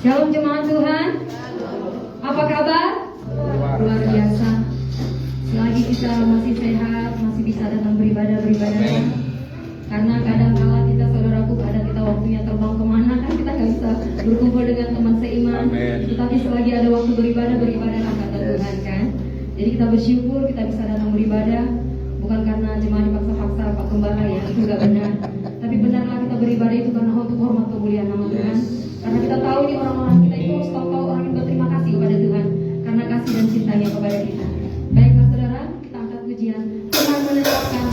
Shalom jemaat Tuhan. Apa kabar? Luar biasa. Selagi kita masih sehat, masih bisa datang beribadah. Karena kadang kala kita, saudaraku, kadang kita waktunya terbang kemana, kan kita nggak bisa berkumpul dengan teman seiman. Tetapi selagi ada waktu beribadah kata Tuhan kan. Jadi kita bersyukur kita bisa datang beribadah. Bukan karena jemaat dipaksa-paksa Pak Gembala ya, itu nggak benar. Tapi benarlah kita beribadah itu karena untuk hormat kemuliaan nama Tuhan. Karena kita tahu ini orang-orang kita itu harus tahu orang yang berterima kasih kepada Tuhan karena kasih dan cintanya kepada kita. Baiklah saudara, kita angkat pujian. Tuhan menetapkan.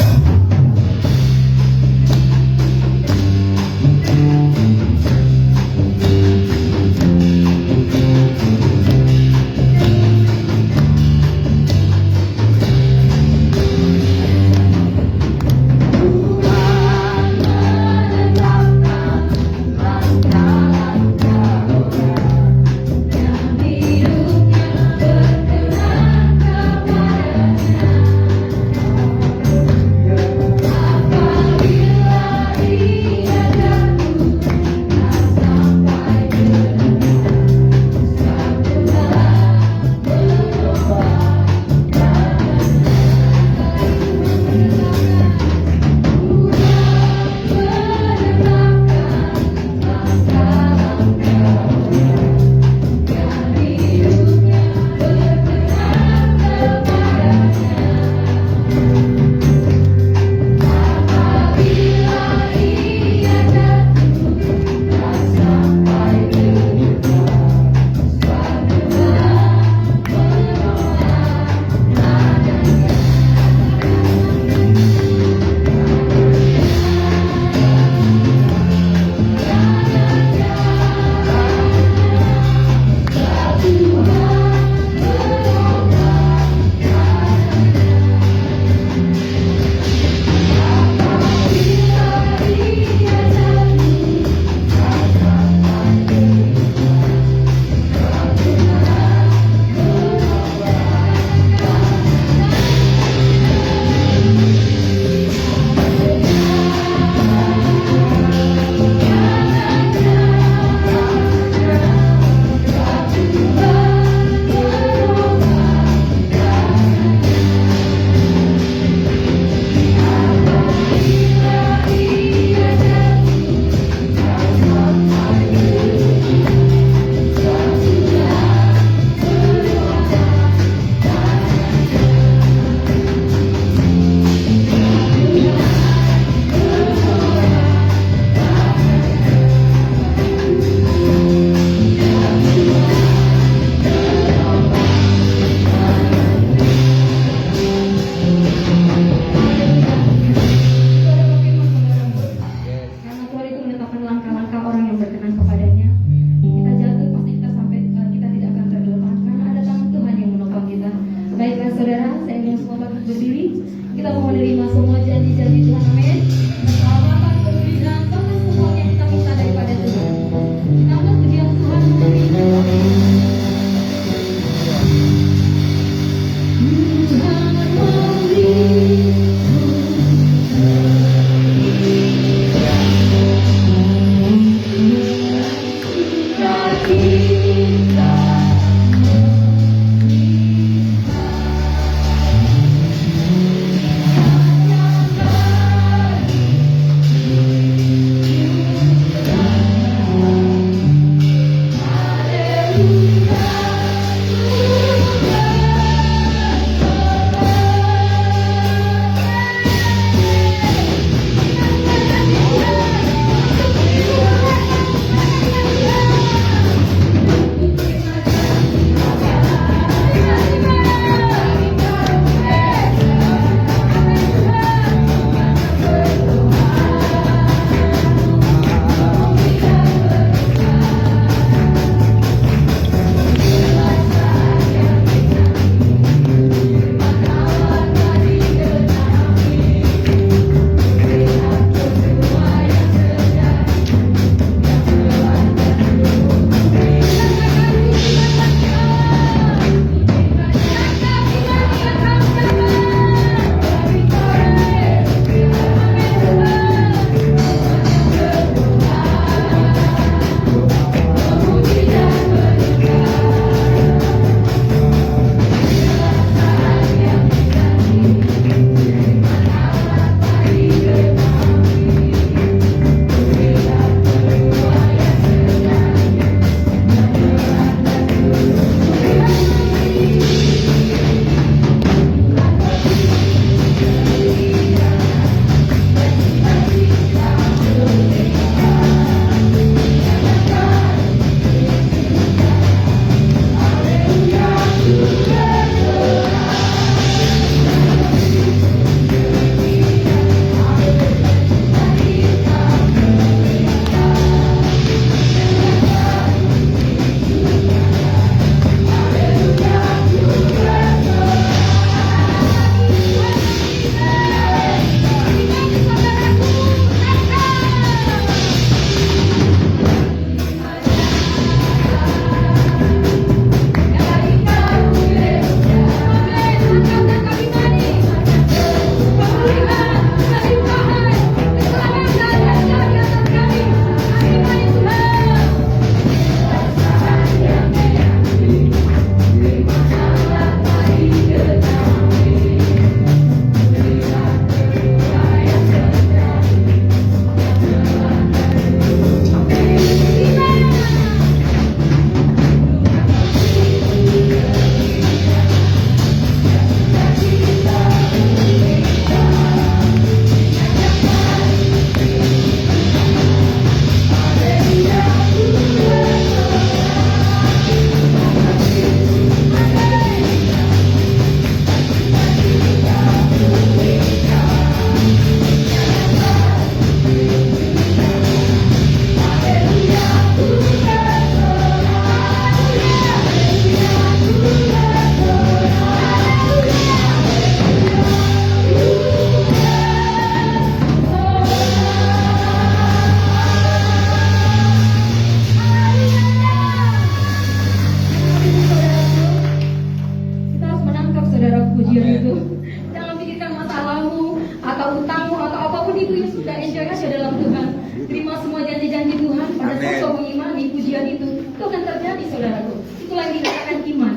hutangmu atau apapun itu yang sudah enjoy aja dalam Tuhan. Terima semua janji-janji Tuhan. Pada saat kau mengimani pujian itu akan terjadi, saudaraku. Itulah yang dikatakan iman.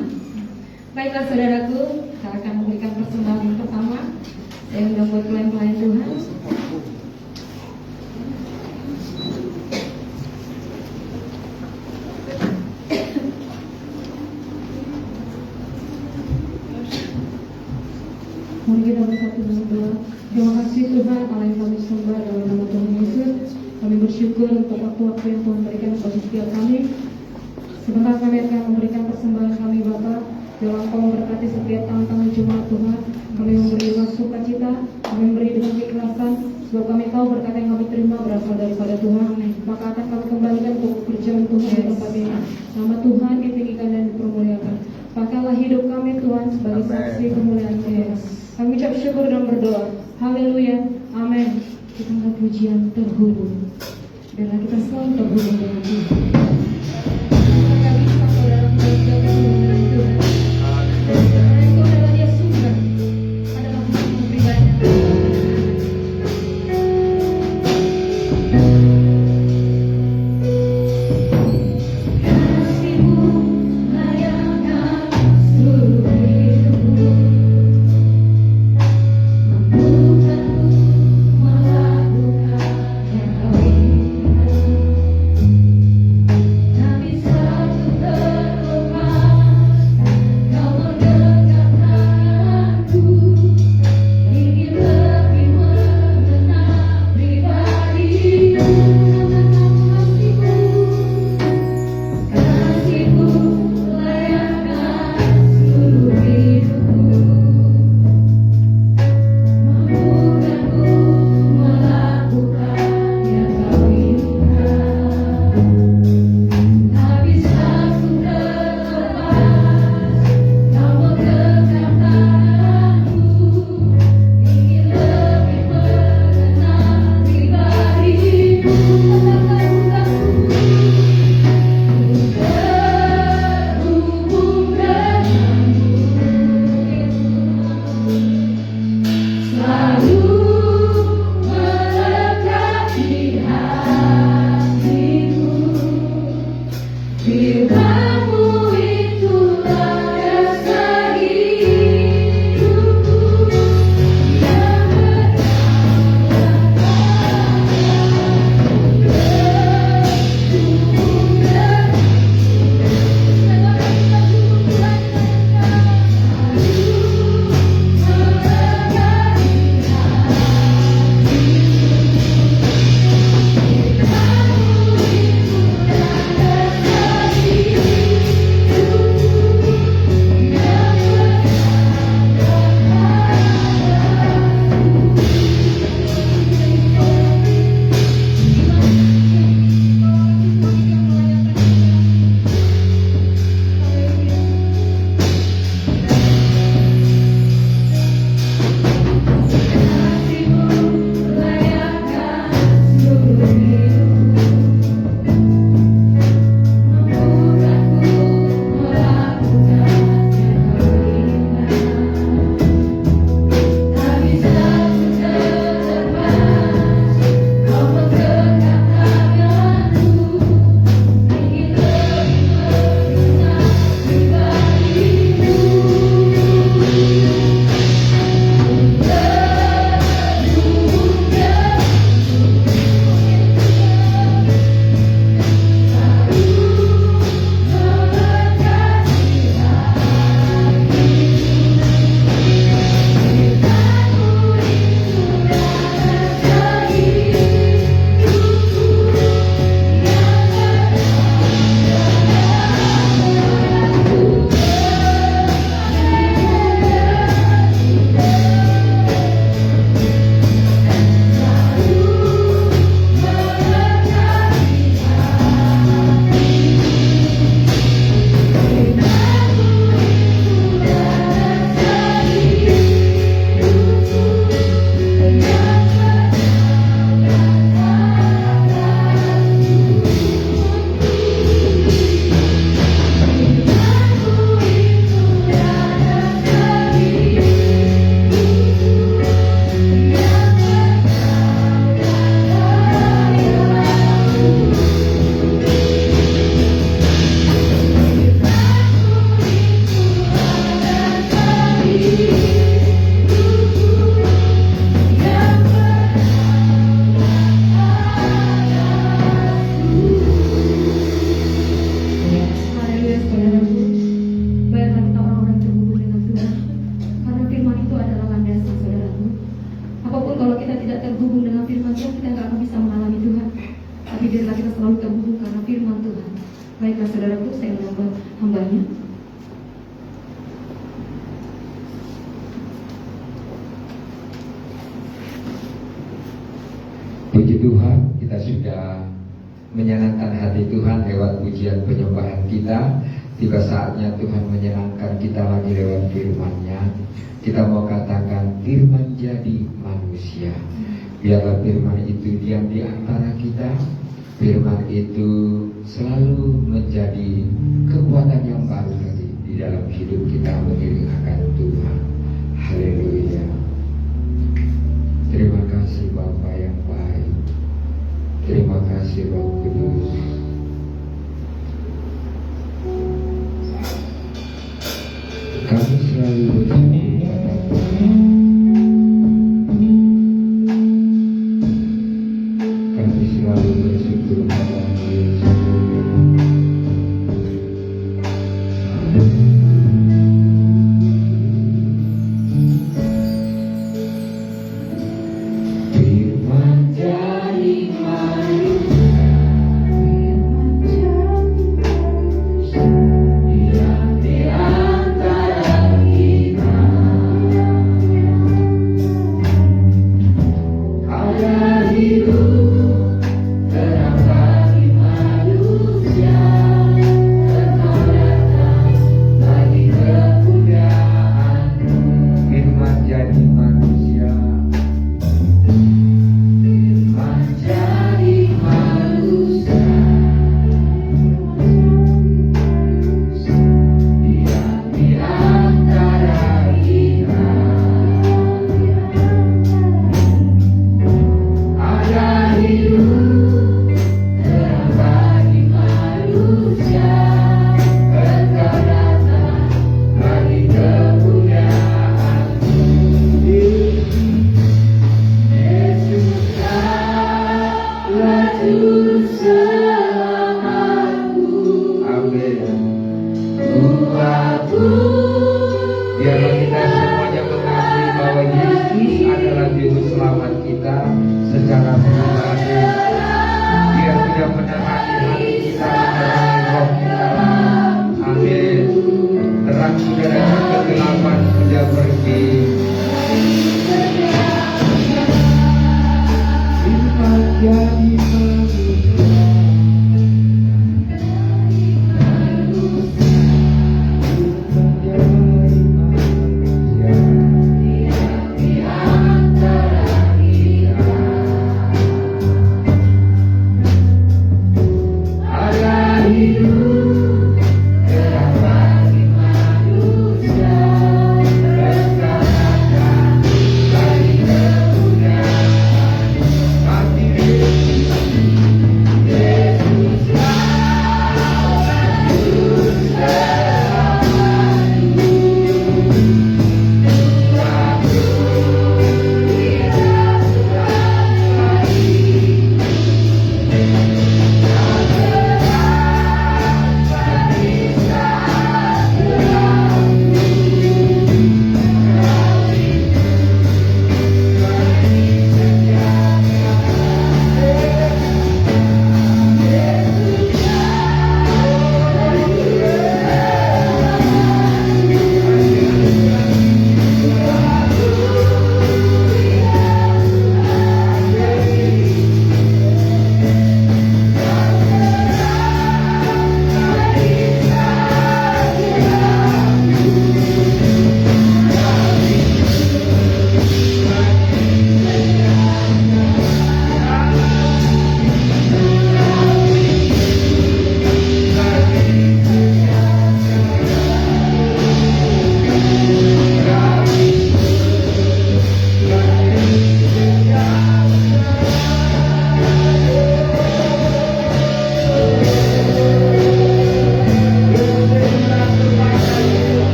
Baiklah saudaraku, kita akan memberikan persembahan yang pertama. Saya undang buat pelayan-pelayan Tuhan. Mari kita bersatu dalam doa. Terima kasih Tuhan, Allah yang kami sembah dalam nama Tuhan Yesus. Kami bersyukur untuk waktu-waktu yang Tuhan berikan kepada setiap kami. Sebentar kami akan memberikan persembahan kami Bapa. Dalam Kau memberkati setiap tangan-tangan jemaat Tuhan. Kami memberi dengan sukacita, kami memberi dengan keikhlasan. Sebab kami tahu berkat yang kami terima berasal daripada Tuhan. Maka akan kami kembalikan untuk pekerjaan Tuhan di tempat ini. Nama Tuhan ditinggikan dan dipermuliakan. Pakailah hidup kami Tuhan sebagai saksi kemuliaan Tuhan. Kami ucap syukur dan berdoa. Haleluya. Amin. Kita angkat pujian terhubung. Biarlah kita selalu terhubung dengan Tuhan. Apakah bisa saudara mengerjakan hubungan Tuhan? Karena itu adalah dia suka. Adalah hubungan pribadi. Bisa tidak terhubung dengan firman Tuhan, kita nggak akan bisa mengalami Tuhan. Tapi biarlah kita selalu terhubung karena firman Tuhan. Baiklah saudaraku, saya menyembah hambanya. Puji Tuhan, kita sudah menyenangkan hati Tuhan lewat pujian penyembahan kita. Tiba saatnya Tuhan menyenangkan kita lagi lewat firman-Nya. Kita mau katakan firman jadi manusia. Biarlah firman itu diam di antara kita. Firman itu selalu menjadi kekuatan yang baru lagi di dalam hidup kita mengiring akan Tuhan. Haleluya. Terima kasih Bapa yang baik. Terima kasih Roh Kudus. Kami selalu bersyukur pada kami selalu bersyukur pada Yesus. Firman jadi manusia, yang di antara kita ada hidup terang bagi manusia, Engkau datang bagi kemuliaan-Mu. Firman jadi manusia. Firman jadi manusia, yang di antara kita ada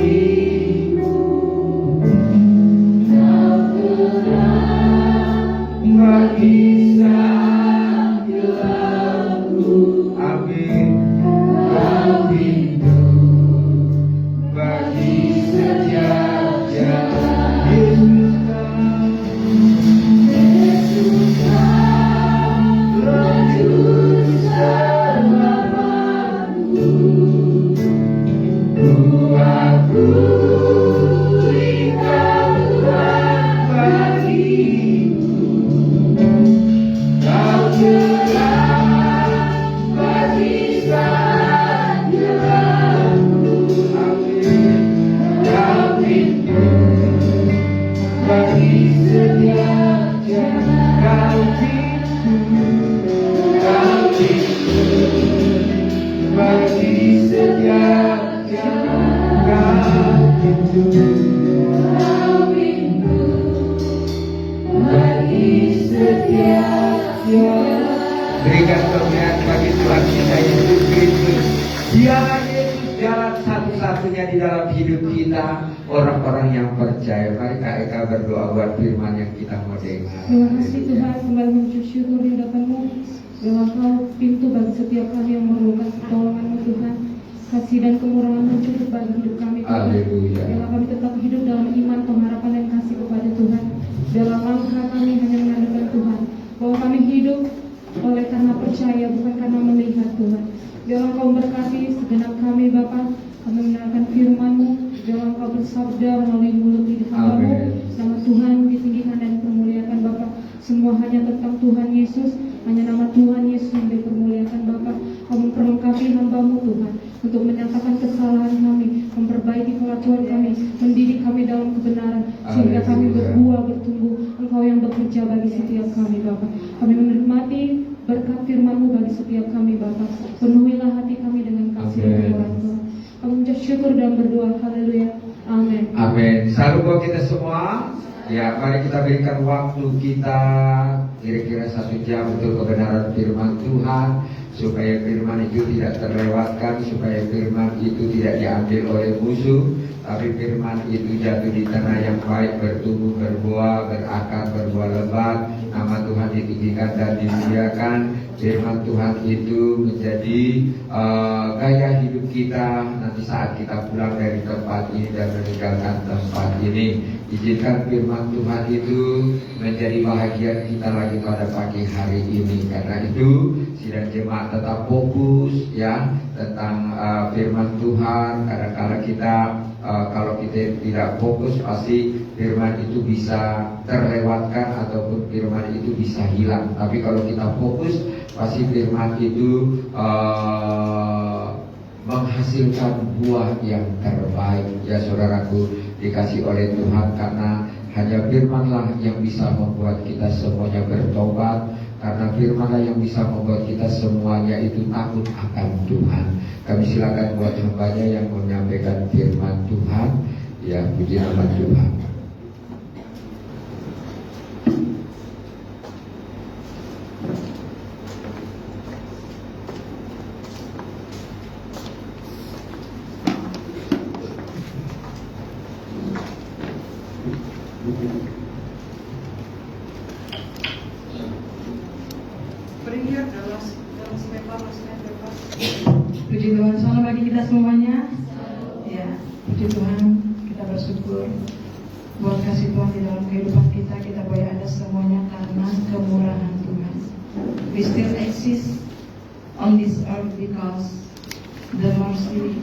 bagimu, kau terang bagi sang gelapku. Amin. Kau pintu bagi setiap jalan. Yesus kau lembut selamaku. Aku Engkau Tuhan bagiku. Kau terang bagi sang gelapku. Amin. Kau pintu bagi setiap jalan. Kau pintu bagi setiap jalan. Kau pintu bagi setiap jalan. Berikan kemuliaan bagi Tuhan kita Yesus Kristus. Dialah Yesus jalan satu-satunya di dalam hidup kita, orang-orang yang percaya. Mari Kak Eka berdoa buat firman yang kita mau dengar. Terima kasih Tuhan, kembali mengucap syukur di hadapan-Mu. Biarlah Kau pintu bagi setiap kami yang memerlukan pertolongan-Mu Tuhan. Kasih dan kemurahan-Mu cukup bagi hidup kami Tuhan. Haleluya. Biarlah kami tetap hidup dalam iman, pengharapan dan kasih kepada Tuhan. Biarlah langkah kami hanya mengandalkan Tuhan, bahwa kami hidup oleh karena percaya, bukan karena melihat Tuhan. Biarlah Kau berkati segenap kami Bapa. Kami mendengarkan firman-Mu. Biarlah Kau bersabda melalui mulut hamba-Mu. Nama Tuhan ditinggikan dan dipermuliakan Bapa. Semua hanya tentang Tuhan Yesus. Hanya nama Tuhan Yesus yang dipermuliakan Bapa. Kau memperlengkapi hamba-Mu Tuhan, untuk menyatakan kesalahan kami, memperbaiki kelakuan kami, mendidik kami dalam kebenaran, sehingga kami berbuah bertumbuh. Engkau yang bekerja bagi setiap kami Bapa. Kami menikmati berkat firman-Mu bagi setiap kami Bapa. Penuhilah hati kami dengan kasih dan kemurahan Tuhan. Kami mengucap syukur dan berdoa. Haleluya. Amin. Amin. Salam buat kita semua. Ya, mari kita berikan waktu kita kira-kira 1 jam untuk kebenaran firman Tuhan, supaya firman itu tidak terlewatkan, supaya firman itu tidak diambil oleh musuh, tapi firman itu jatuh di tanah yang baik, bertumbuh, berbuah, berakar, berbuah lebat. Nama Tuhan ditinggikan dan dimuliakan. Firman Tuhan itu menjadi gaya hidup kita nanti saat kita pulang dari tempat ini dan meninggalkan tempat ini. Izinkan firman Tuhan itu menjadi bahagian kita lagi pada pagi hari ini. Karena itu sidang jemaat tetap fokus ya tentang firman Tuhan. Kadang-kadang kita kalau kita tidak fokus, pasti firman itu bisa terlewatkan ataupun firman itu bisa hilang. Tapi kalau kita fokus, pasti firman itu menghasilkan buah yang terbaik. Ya saudaraku, dikasih oleh Tuhan, karena hanya firman-Lah yang bisa membuat kita semuanya bertobat. Karena firman-Lah yang bisa membuat kita semuanya itu takut akan Tuhan. Kami silakan buat hambanya yang menyampaikan firman Tuhan. Ya, puji nama Tuhan. Puji Tuhan, selamat bagi kita semuanya. Ya, puji Tuhan, kita bersyukur buat kasih Tuhan di dalam kehidupan kita. Kita boleh ada semuanya karena kemurahan Tuhan. We still exist on this earth because the mercy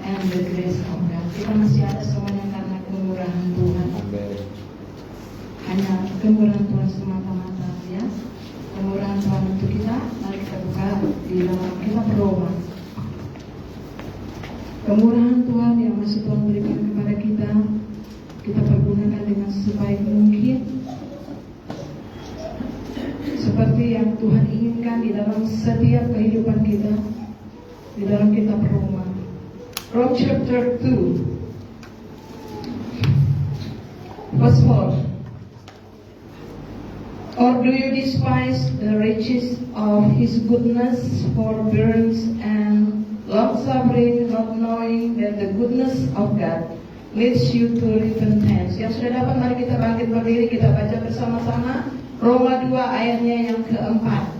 and the grace of God. Kita masih ada semuanya karena kemurahan Tuhan. Hanya kemurahan Tuhan semata-mata, ya. Kemurahan Tuhan untuk kita. Mari kita buka di dalam kitab Roma. Kemurahan Tuhan yang masih Tuhan berikan kepada kita, kita pergunakan dengan sebaik mungkin, seperti yang Tuhan inginkan di dalam setiap kehidupan kita. Di dalam kitab Roma, Rome chapter 2 verse 4. Or do you despise the riches of His goodness, forbearance, and long-suffering, not knowing that the goodness of God leads you to repentance. Yang sudah dapat, mari kita bangkit berdiri, kita baca bersama-sama Roma 2 ayatnya yang keempat.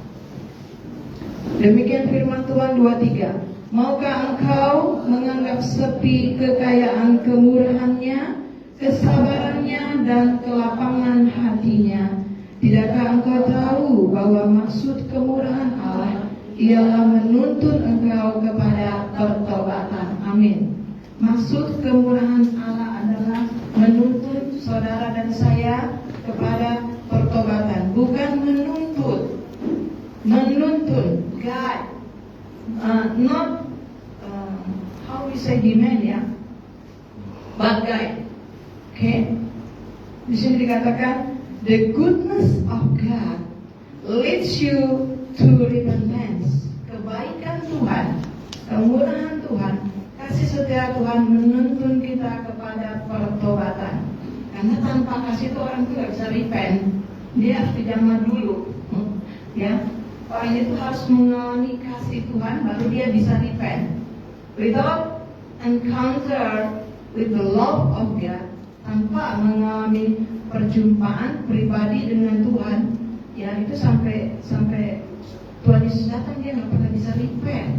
Demikian firman Tuhan 23. Maukah engkau menganggap sepi kekayaan kemurahannya, kesabarannya, dan kelapangan hatinya? Tidakkah engkau tahu bahwa maksud kemurahan Allah ialah menuntun engkau kepada pertobatan? Amin. Maksud kemurahan Allah adalah menuntun saudara dan saya kepada pertobatan, bukan menuntut. Menuntun, guide, not how we say demand ya, but guide. Okay? Di sini dikatakan the goodness of God leads you to repentance. Kebaikan Tuhan, kemurahan Tuhan, kasih setia Tuhan menuntun kita kepada pertobatan. Karena tanpa kasih itu orang itu gak bisa repent. Dia harus dijamah dulu, ya. Orang itu harus mengalami kasih Tuhan baru dia bisa repent. Without encounter with the love of God, tanpa mengalami perjumpaan pribadi dengan Tuhan, ya itu sampai Tuhan Yesus datang dia nggak pernah bisa repent.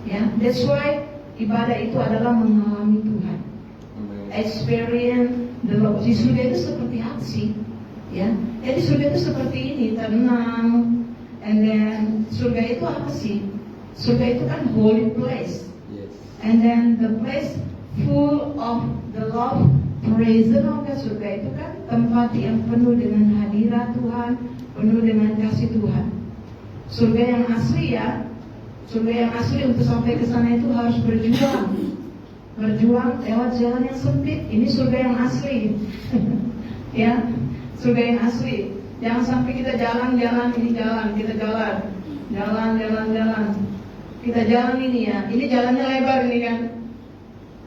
Ya, that's why ibadah itu adalah mengalami Tuhan, experience the love. Di surga itu seperti aksi, ya. Jadi surga itu seperti ini, tenang. And then surga itu apa sih? Surga itu kan holy place. Yes. And then the place full of the love, presence of God. Surga itu kan tempat yang penuh dengan hadirat Tuhan, penuh dengan kasih Tuhan. Surga yang asli ya. Surga yang asli untuk sampai ke sana itu harus berjuang. Berjuang lewat jalan yang sempit. Ini surga yang asli. Ya, surga yang asli. Jangan sampai kita jalan-jalan, ini jalan, kita jalan. Kita jalan ini ya, ini jalannya lebar ini kan.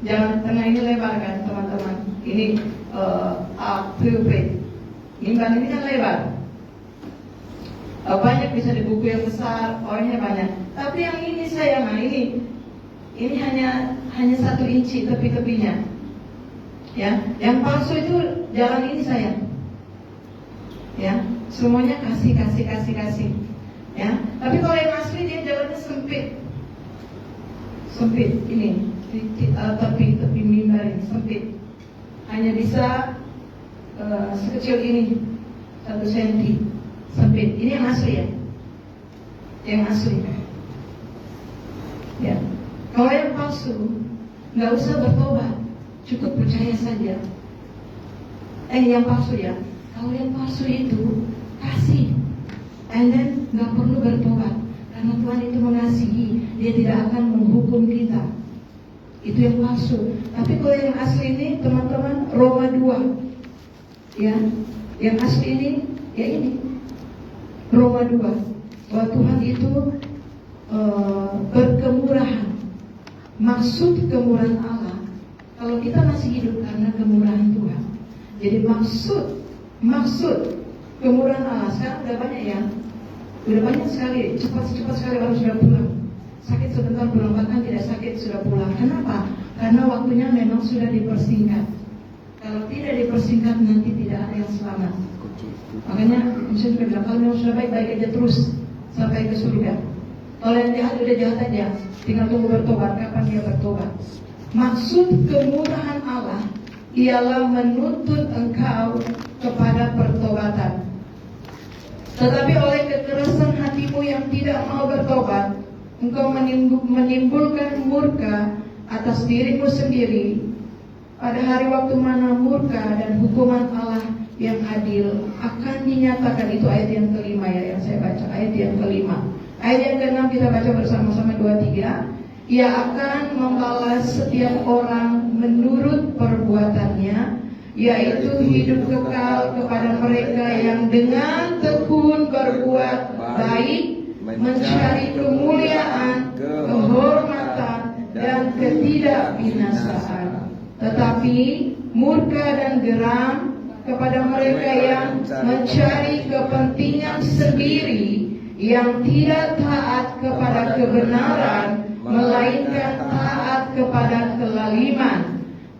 Jalan tengah ini lebar kan teman-teman. Ini pulpit. Mimbar ini kan lebar. Banyak bisa di buku yang besar, orangnya banyak. Tapi yang ini sayang, ini hanya 1 inci tepi-tepinya. Ya, yang palsu itu jalan ini sayang. Ya, semuanya kasih. Ya, tapi kalau yang asli dia jalannya sempit ini tepi mimbar ini sempit, hanya bisa sekecil ini 1 senti sempit. Ini yang asli ya, yang asli. Ya, kalau yang palsu nggak usah bertobat, cukup percaya saja. Yang palsu ya. Kalau yang palsu itu kasih, and then nggak perlu bertobat, karena Tuhan itu mengasihi, dia tidak akan menghukum kita. Itu yang palsu. Tapi kalau yang asli ini teman-teman, Roma 2, ya, yang asli ini, ya ini Roma 2, bahwa Tuhan itu berkemurahan. Maksud kemurahan Allah, kalau kita masih hidup karena kemurahan Tuhan. Jadi maksud kemurahan Allah sekarang udah banyak ya, udah banyak sekali, cepat sekali orang sudah pulang, sakit sebentar pulang, bahkan tidak sakit sudah pulang. Kenapa? Karena waktunya memang sudah dipersingkat. Kalau tidak dipersingkat nanti tidak ada yang selamat. Makanya Yesus bilang kalau memang sudah baik aja terus sampai ke surga. Kalau yang jahat udah jahat aja, tinggal tunggu bertobat. Kapan dia bertobat? Maksud kemurahan Allah ialah menuntun engkau kepada pertobatan. Tetapi oleh kekerasan hatimu yang tidak mau bertobat, engkau menimbulkan murka atas dirimu sendiri. Pada hari waktu mana murka dan hukuman Allah yang adil akan dinyatakan. Itu ayat yang kelima ya, yang saya baca, ayat yang kelima. Ayat yang keenam kita baca bersama-sama 2-3. Ia akan membalas setiap orang menurut perbuatannya, yaitu hidup kekal kepada mereka yang dengan tekun berbuat baik, mencari kemuliaan, kehormatan, dan ketidakbinasaan. Tetapi murka dan geram kepada mereka yang mencari kepentingan sendiri, yang tidak taat kepada kebenaran, melainkan taat kepada kelaliman.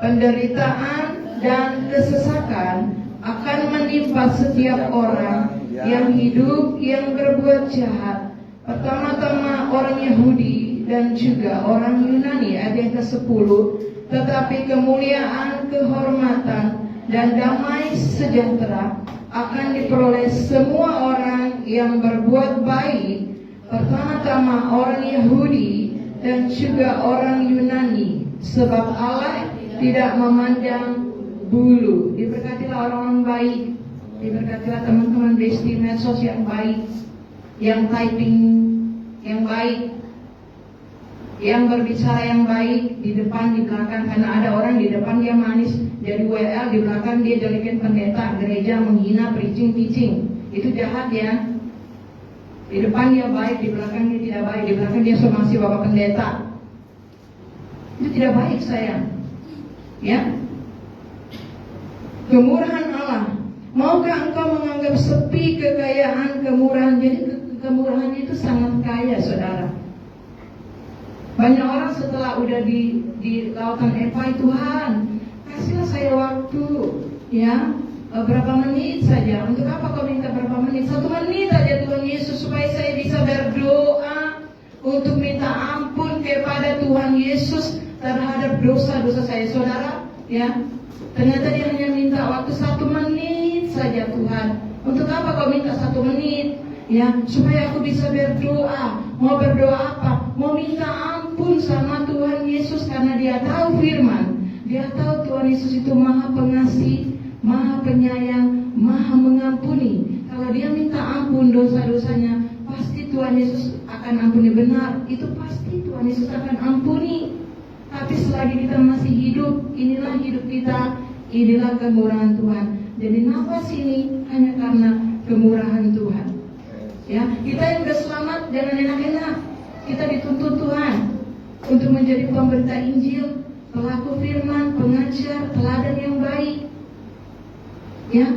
penderitaan dan kesesakan akan menimpa setiap orang yang hidup yang berbuat jahat. Pertama-tama orang Yahudi dan juga orang Yunani, ayat yang ke-10. Tetapi kemuliaan, kehormatan, dan damai sejahtera akan diperoleh semua orang yang berbuat baik. Pertama-tama orang Yahudi dan juga orang Yunani, sebab Allah tidak memandang bulu. Diberkatilah orang-orang baik, diberkatilah teman-teman besti medsos yang baik, yang typing yang baik, yang berbicara yang baik di depan, di belakang. Karena ada orang di depan dia manis, jadi WL, di belakang dia jelekin pendeta, gereja, menghina, preaching. Itu jahat ya. Di depan dia baik, di belakang dia tidak baik. Di belakang dia somasi bapak pendeta. Itu tidak baik sayang. Ya. Kemurahan Allah. Maukah engkau menganggap sepi kekayaan kemurahan? Jadi kemurahan itu sangat kaya, saudara. Banyak orang setelah udah di lautan Epai, Tuhan kasihlah saya waktu, ya, berapa menit saja. Untuk apa kau minta berapa menit? 1 menit saja Tuhan Yesus, supaya saya bisa berdoa untuk minta ampun kepada Tuhan Yesus terhadap dosa-dosa saya, saudara. Ya, ternyata dia hanya minta waktu 1 menit saja, Tuhan. Untuk apa kau minta 1 menit? Ya, supaya aku bisa berdoa. Mau berdoa apa? Mau minta ampun sama Tuhan Yesus, karena dia tahu firman. Dia tahu Tuhan Yesus itu Maha Pengasih, Maha Penyayang, Maha Mengampuni. Kalau dia minta ampun dosa-dosanya, pasti Tuhan Yesus akan ampuni. Benar, itu pasti Tuhan Yesus akan ampuni. Tapi selagi kita masih hidup, inilah hidup kita, inilah kemurahan Tuhan. Jadi nafas ini hanya karena kemurahan Tuhan. Ya, kita yang sudah selamat jangan enak-enak. Kita dituntut Tuhan untuk menjadi pemberita Injil, pelaku firman, pengajar, teladan yang baik. Ya,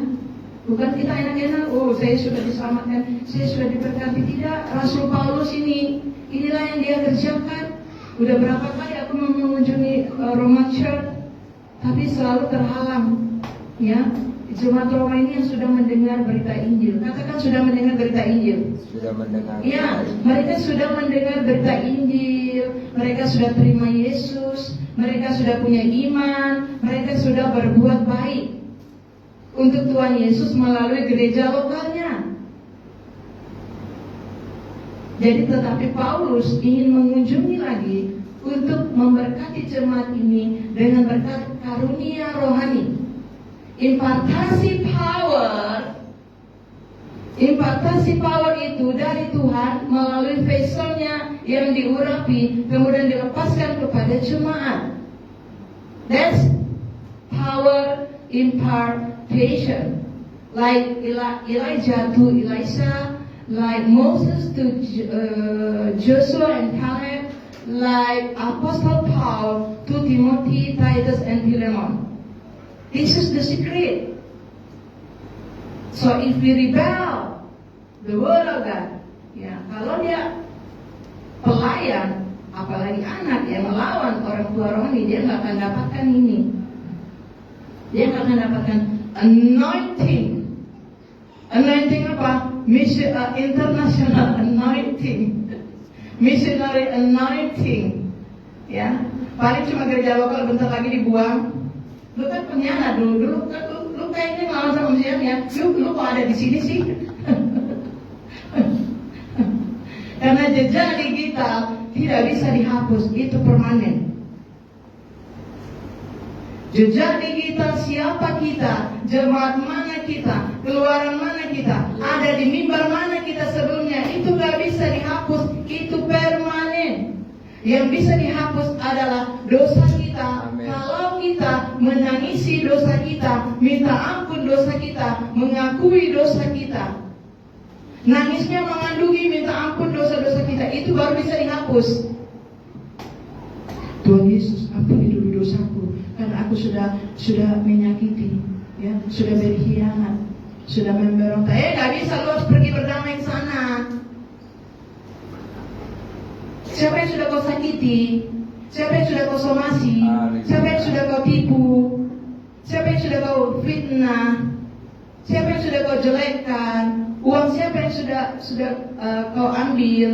bukan kita enak-enak. Oh, saya sudah diselamatkan, saya sudah diberkati. Tidak. Rasul Paulus inilah yang dia kerjakan. Udah berapa kali aku mengunjungi Roman Church, tapi selalu terhalang. Ya, jemaat Roma ini yang sudah mendengar berita Injil. Katakan sudah mendengar berita Injil. Sudah mendengar. Ya, mereka sudah mendengar berita Injil. Mereka sudah terima Yesus. Mereka sudah punya iman. Mereka sudah berbuat baik untuk Tuhan Yesus melalui gereja lokalnya. Jadi tetapi Paulus ingin mengunjungi lagi untuk memberkati jemaat ini dengan berkat karunia rohani. Impartasi power itu dari Tuhan melalui vesselnya yang diurapi, kemudian dilepaskan kepada jemaat. That's power impartation. Like Elijah to Elisha, like Moses to Joshua and Caleb, like Apostle Paul to Timothy, Titus, and Philemon. This is the secret. So if we rebel the word of God, ya, kalau dia pelayan, apalagi anak yang melawan orang tua rohani, dia nggak akan dapatkan ini. Dia nggak akan dapatkan anointing. Anointing apa? International anointing, missionary anointing. Ya, paling cuma gereja lokal bentar lagi dibuang. Lu kan pengkhianat dulu kan lu kayaknya ngelawan sama manusianya. Lu kok ada di sini sih? Karena jejak digital tidak bisa dihapus, itu permanen. Jejak digital siapa kita, jemaat mana kita, keluaran mana kita, ada di mimbar mana kita sebelumnya, itu gak bisa dihapus, itu permanen. Yang bisa dihapus adalah dosa kita. Amen. Kalau kita menangisi dosa kita, minta ampun dosa kita, mengakui dosa kita, nangisnya mengandungi minta ampun dosa-dosa kita, itu baru bisa dihapus. Tuhan Yesus, ampuni dulu dosaku, karena aku sudah menyakiti, ya, sudah berkhianat, sudah memberontak. Gak bisa, lu harus pergi berdamai ke sana. Siapa yang sudah kau sakiti? Siapa yang sudah kau somasi? Siapa yang sudah kau tipu? Siapa yang sudah kau fitnah? Siapa yang sudah kau jelekkan? Uang siapa yang sudah kau ambil?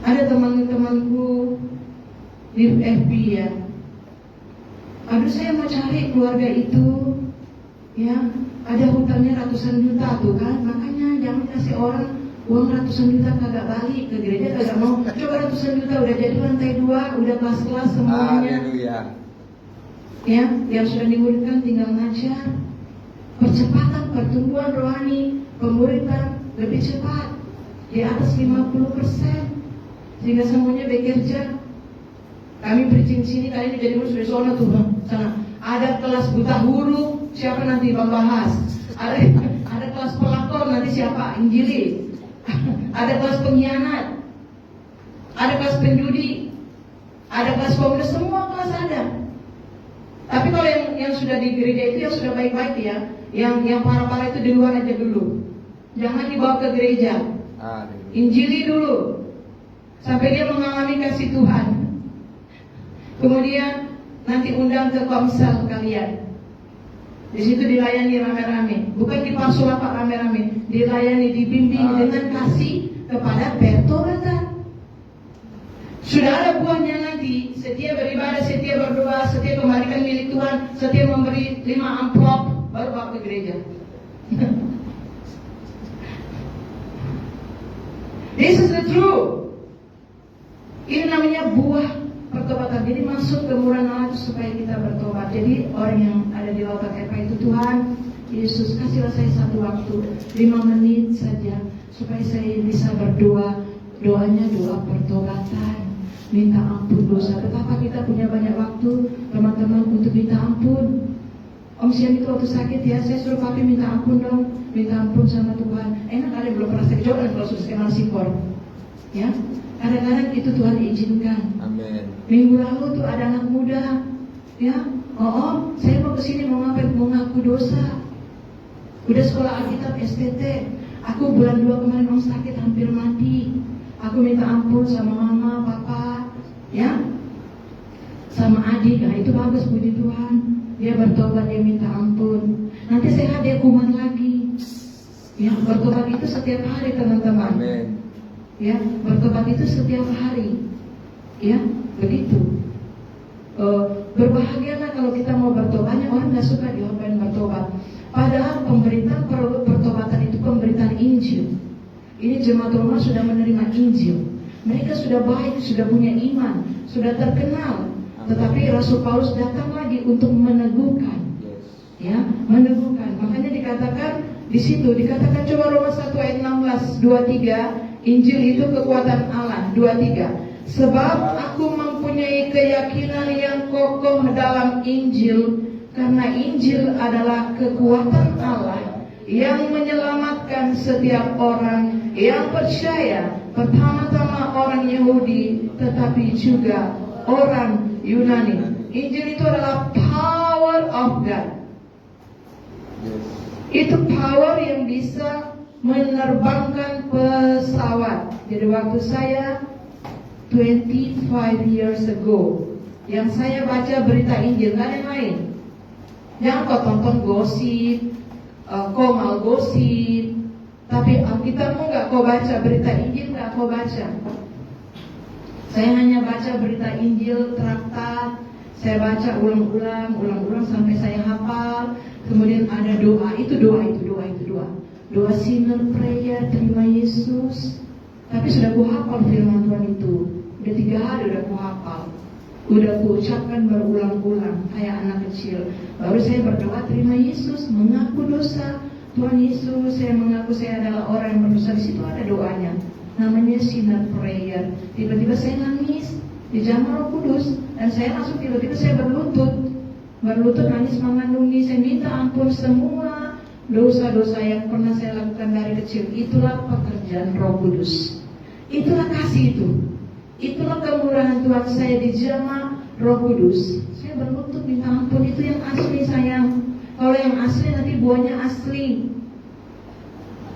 Ada teman-temanku di FB ya. Aduh, saya mau cari keluarga itu, ya, ada hutangnya ratusan juta tuh kan, makanya jangan kasih orang uang ratusan juta kagak balik ke gereja, kagak mau. Coba ratusan juta udah jadi lantai 2, udah kelas-kelas semuanya. Ya, yang sudah dimuridkan tinggal ngajar. Percepatan pertumbuhan rohani pemuridan lebih cepat, di atas 50%, sehingga semuanya bekerja. Kami preaching sini kali ini jadi murid sudah tuh sana. Ada kelas buta huruf, siapa nanti membahas? Ada kelas pelakor, nanti siapa? Injili. Ada kelas pengkhianat. Ada kelas penjudi. Ada kelas pemuda, semua kelas ada. Tapi kalau yang sudah di gereja itu yang sudah baik-baik ya, yang parah-parah itu di luar aja dulu. Jangan dibawa ke gereja. Injili dulu sampai dia mengalami kasih Tuhan. Kemudian nanti undang ke komsel kalian. Di situ dilayani rame-rame, bukan dipalsu lapak rame-rame, dilayani, dibimbing dengan kasih kepada pertobatan. Sudah ada buahnya nanti. Setia beribadah, setia berdoa, setia kembalikan milik Tuhan, setia memberi 5 amplop, baru bawa ke gereja. This is the truth. Ini namanya buah pertobatan. Jadi masuk ke murah Allah itu supaya kita bertobat. Jadi orang yang ada di lautan Epa itu, Tuhan Yesus kasihlah saya satu waktu 5 menit saja supaya saya bisa berdoa. Doanya doa pertobatan, minta ampun dosa. Betapa kita punya banyak waktu teman-teman untuk minta ampun. Om Siam itu waktu sakit ya, saya suruh papi minta ampun dong, minta ampun sama Tuhan. Enak ada yang belum pernah sakit, coba kalau sudah kenal sipor, ya. Kadang-kadang itu Tuhan izinkan. Amin. Minggu lalu tuh ada anak muda, ya. Saya mau kesini mau ngapain? Mau ngaku dosa. Udah sekolah Alkitab STT. Aku bulan 2 kemarin om sakit hampir mati. Aku minta ampun sama mama, papa, ya, sama adik. Nah itu bagus, puji Tuhan. Dia bertobat, dia minta ampun. Nanti sehat dia kuman lagi. Ya, bertobat itu setiap hari teman-teman. Amin. Ya, bertobat itu setiap hari. Ya, begitu. Berbahagialah kalau kita mau bertobatnya. Orang nggak suka diomelin bertobat. Padahal pemberitaan pertobatan itu pemberitaan Injil. Ini jemaat Roma sudah menerima Injil. Mereka sudah baik, sudah punya iman, sudah terkenal. Tetapi Rasul Paulus datang lagi untuk meneguhkan. Ya, meneguhkan. Makanya dikatakan di situ, dikatakan coba Roma 1 ayat 16, 23. Injil itu kekuatan Allah. 23. Sebab aku mempunyai keyakinan yang kokoh dalam Injil, karena Injil adalah kekuatan Allah yang menyelamatkan setiap orang yang percaya, pertama-tama orang Yahudi, tetapi juga orang Yunani. Injil itu adalah power of God. Itu power yang bisa menerbangkan pesawat. Jadi waktu saya 25 years ago, yang saya baca berita Injil, nggak ada yang lain. Jangan kau tonton gosip, kau mau gosip, tapi Alkitabmu nggak kau baca, berita Injil nggak kau baca. Saya hanya baca berita Injil, traktat, saya baca ulang-ulang sampai saya hafal. Kemudian ada doa, itu doa. Doa sinner prayer, terima Yesus. Tapi sudah ku hafal firman Tuhan itu. Udah 3 hari udah ku hafal. Udah ku ucapkan berulang-ulang kayak anak kecil. Baru saya berdoa, terima Yesus, mengaku dosa. Tuhan Yesus, saya mengaku saya adalah orang yang berdosa. Di situ ada doanya, namanya sinner prayer. Tiba-tiba saya nangis di Roh Kudus, dan saya langsung tiba-tiba saya berlutut nangis mengandungi. Saya minta ampun semua dosa-dosa yang pernah saya lakukan dari kecil. Itulah pekerjaan Roh Kudus. Itulah kasih itu. Itulah kemurahan Tuhan saya dijamah Roh Kudus. Saya berlutut minta ampun. Itu yang asli sayang. Kalau yang asli nanti buahnya asli.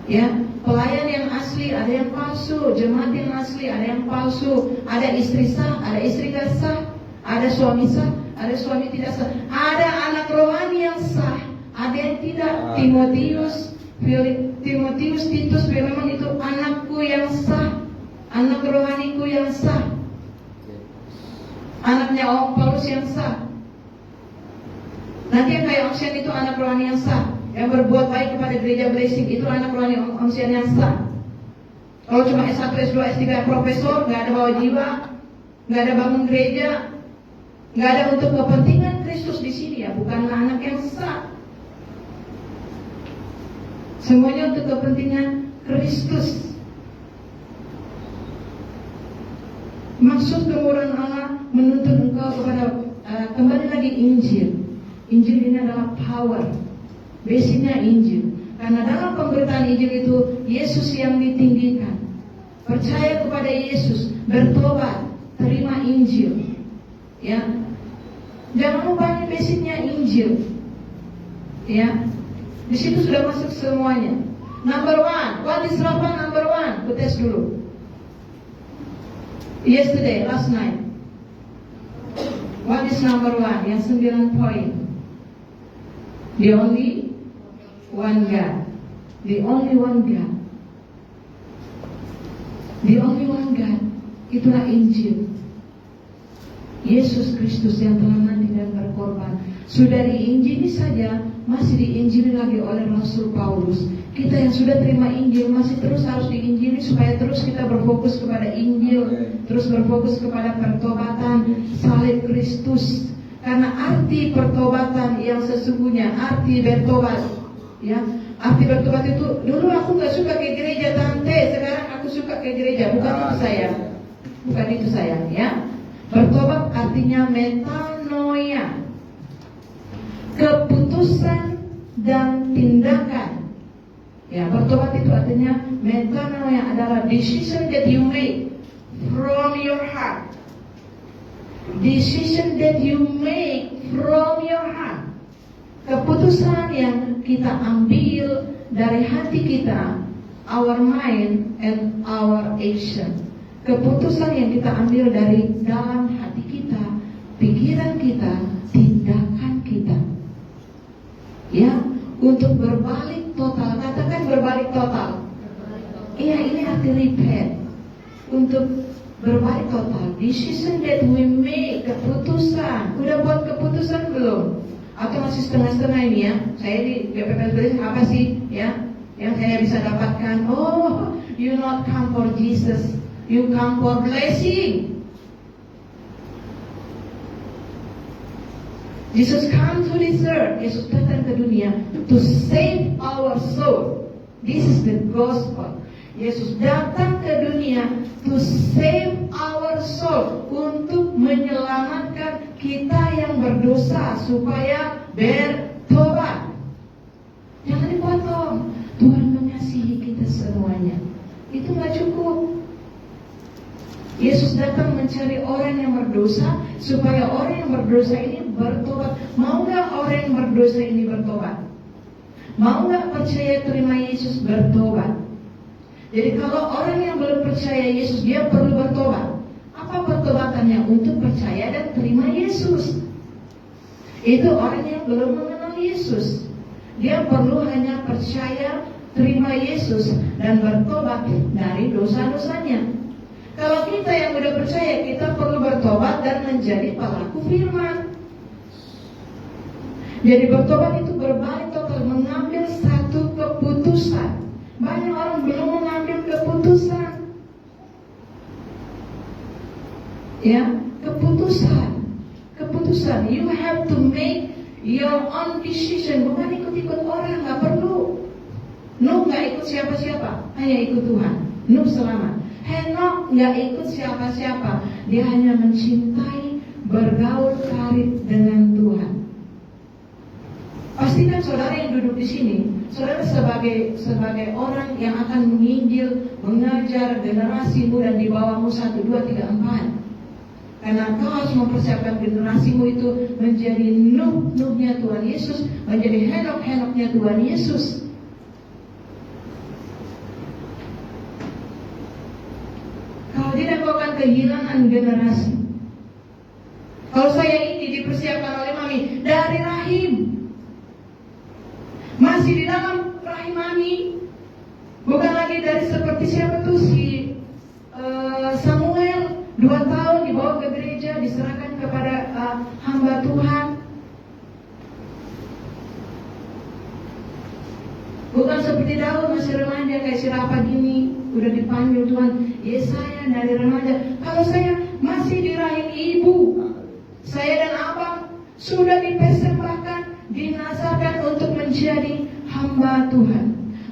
Ya, pelayan yang asli, ada yang palsu, jemaat yang asli, ada yang palsu, ada istri sah, ada istri tidak sah, ada suami sah, ada suami tidak sah, ada anak rohani yang sah, ada yang tidak. Timotius, Titus, memang itu anakku yang sah, anak rohaniku yang sah, anaknya Om Paulus yang sah. Nanti yang kayak Onsian itu anak rohani yang sah, yang berbuat baik kepada gereja blessing itu anak rohani Onsian yang sah. Kalau cuma S1, S2, S3 profesor, nggak ada bawa jiwa, nggak ada bangun gereja, nggak ada untuk kepentingan Kristus di sini, ya bukanlah anak yang sah. Semuanya untuk kepentingan Kristus. Maksud kemurahan Allah menuntun engkau kepada kembali lagi Injil. Injil ini adalah power. Basicnya Injil. Karena dalam pemberitaan Injil itu Yesus yang ditinggikan. Percaya kepada Yesus, bertobat, terima Injil. Ya. Jangan lupa basicnya Injil. Ya. Di situ sudah masuk semuanya. Number one, what is number one? Tes dulu. Yesterday, last night. What is number one? Yang 9 poin. The only one God. The only one God. The only one God. Itulah Injil. Yesus Kristus yang telah mati dan berkorban. Sudah diinjili saja, masih diinjili lagi oleh Rasul Paulus. Kita yang sudah terima Injil masih terus harus diinjili supaya terus kita berfokus kepada Injil, terus berfokus kepada pertobatan, salib Kristus. Karena arti pertobatan yang sesungguhnya, arti bertobat, ya, arti bertobat itu dulu aku nggak suka ke gereja tante, sekarang aku suka ke gereja. Bukan itu sayang, bukan itu sayang, ya. Bertobat artinya metanoia, keputusan dan tindakan. Ya, bertobat itu artinya metanoia adalah decision that you make from your heart. Decision that you make from your heart. Keputusan yang kita ambil dari hati kita, our mind and our action. Keputusan yang kita ambil dari dalam hati kita, pikiran kita, tindakan kita. Ya, untuk berbalik total. Katakan berbalik total. Iya, ini arti repent. Untuk berbalik total. Decision that we make, keputusan. Udah buat keputusan belum? Atau masih setengah-setengah ini ya? Saya di GPPS Blessing apa sih ya yang saya bisa dapatkan? Oh, you not come for Jesus, you come for blessing. Jesus come to this earth. Yesus datang ke dunia to save our soul. This is the gospel. Yesus datang ke dunia to save our soul, untuk menyelamatkan kita yang berdosa supaya bertobat. Jangan dipotong. Tuhan mengasihi kita semuanya. Itu nggak cukup. Yesus datang mencari orang yang berdosa supaya orang yang berdosa ini bertobat. Mau nggak orang yang berdosa ini bertobat? Mau nggak percaya terima Yesus bertobat? Jadi kalau orang yang belum percaya Yesus, dia perlu bertobat. Apa pertobatannya? Untuk percaya dan terima Yesus. Itu orang yang belum mengenal Yesus. Dia perlu hanya percaya, terima Yesus, dan bertobat dari dosa-dosanya. Kalau kita yang sudah percaya, kita perlu bertobat dan menjadi pelaku firman. Jadi bertobat itu berbalik total, mengambil satu keputusan. Banyak orang belum mengambil keputusan. Ya, keputusan. You have to make your own decision. Bukan ikut-ikut orang, nggak perlu. Nuh nggak ikut siapa-siapa, hanya ikut Tuhan. Nuh selamat. Henok nggak ikut siapa-siapa, dia hanya mencintai, bergaul karib dengan Tuhan. Pastikan saudara yang duduk di sini, saudara sebagai orang yang akan menginjil, mengajar generasimu dan di bawahmu 1, 2, 3, 4. Karena kau harus mempersiapkan generasimu itu menjadi Nuh-Nuhnya Tuhan Yesus, menjadi Henok-Henoknya Tuhan Yesus. kehilangan generasi. Kalau saya ini dipersiapkan oleh mami dari rahim, masih di dalam rahim mami, bukan lagi dari seperti siapa tuh si Samuel 2 tahun dibawa ke gereja, diserahkan kepada hamba Tuhan. Bukan seperti Daud masih remaja kayak si Rafa gini, udah dipanggil Tuhan. Yesaya dari remaja. Kalau saya masih di rahim ibu, saya dan abang sudah dipersembahkan, dinazarkan untuk menjadi hamba Tuhan.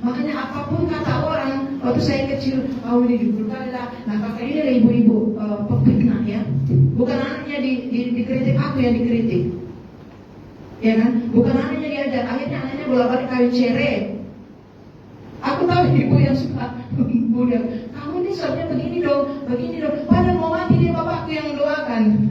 Makanya apapun kata orang, waktu saya kecil, ini dijubulkan lah. Nah kakak ini adalah ibu-ibu pepikna ya. Bukan anaknya dikritik, aku yang dikritik. Ya kan? Bukan anaknya diajar, akhirnya anaknya bolak-balik kawin cerai. Aku tahu ibu yang suka budak. Kamu ini seharusnya begini dong. Padahal mau mati dia bapakku yang doakan.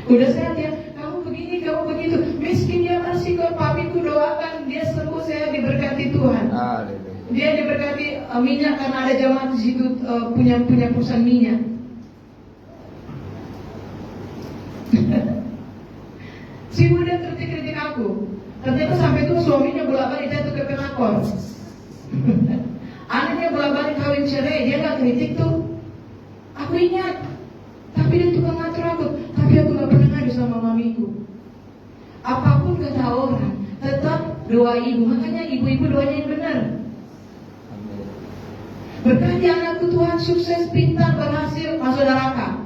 Udah sehat ya, kamu begini, kamu begitu. Miskin dia masih ke papiku doakan, dia sembuh, saya diberkati Tuhan. Dia diberkati minyak karena ada jamaah di situ punya perusahaan minyak. Si muda kritik aku. Ternyata sampai itu suaminya bolak-balik jatuh ke pelakor. Anaknya bolak-balik kawin cerai, dia gak kritik tuh. Aku ingat, tapi dia tukang ngatur aku. Tapi aku gak pernah ngadu sama mamiku. Apapun kata orang, tetap doa ibu. Makanya ibu-ibu doanya yang benar. Berkati anakku Tuhan sukses, pintar, berhasil, masuk neraka.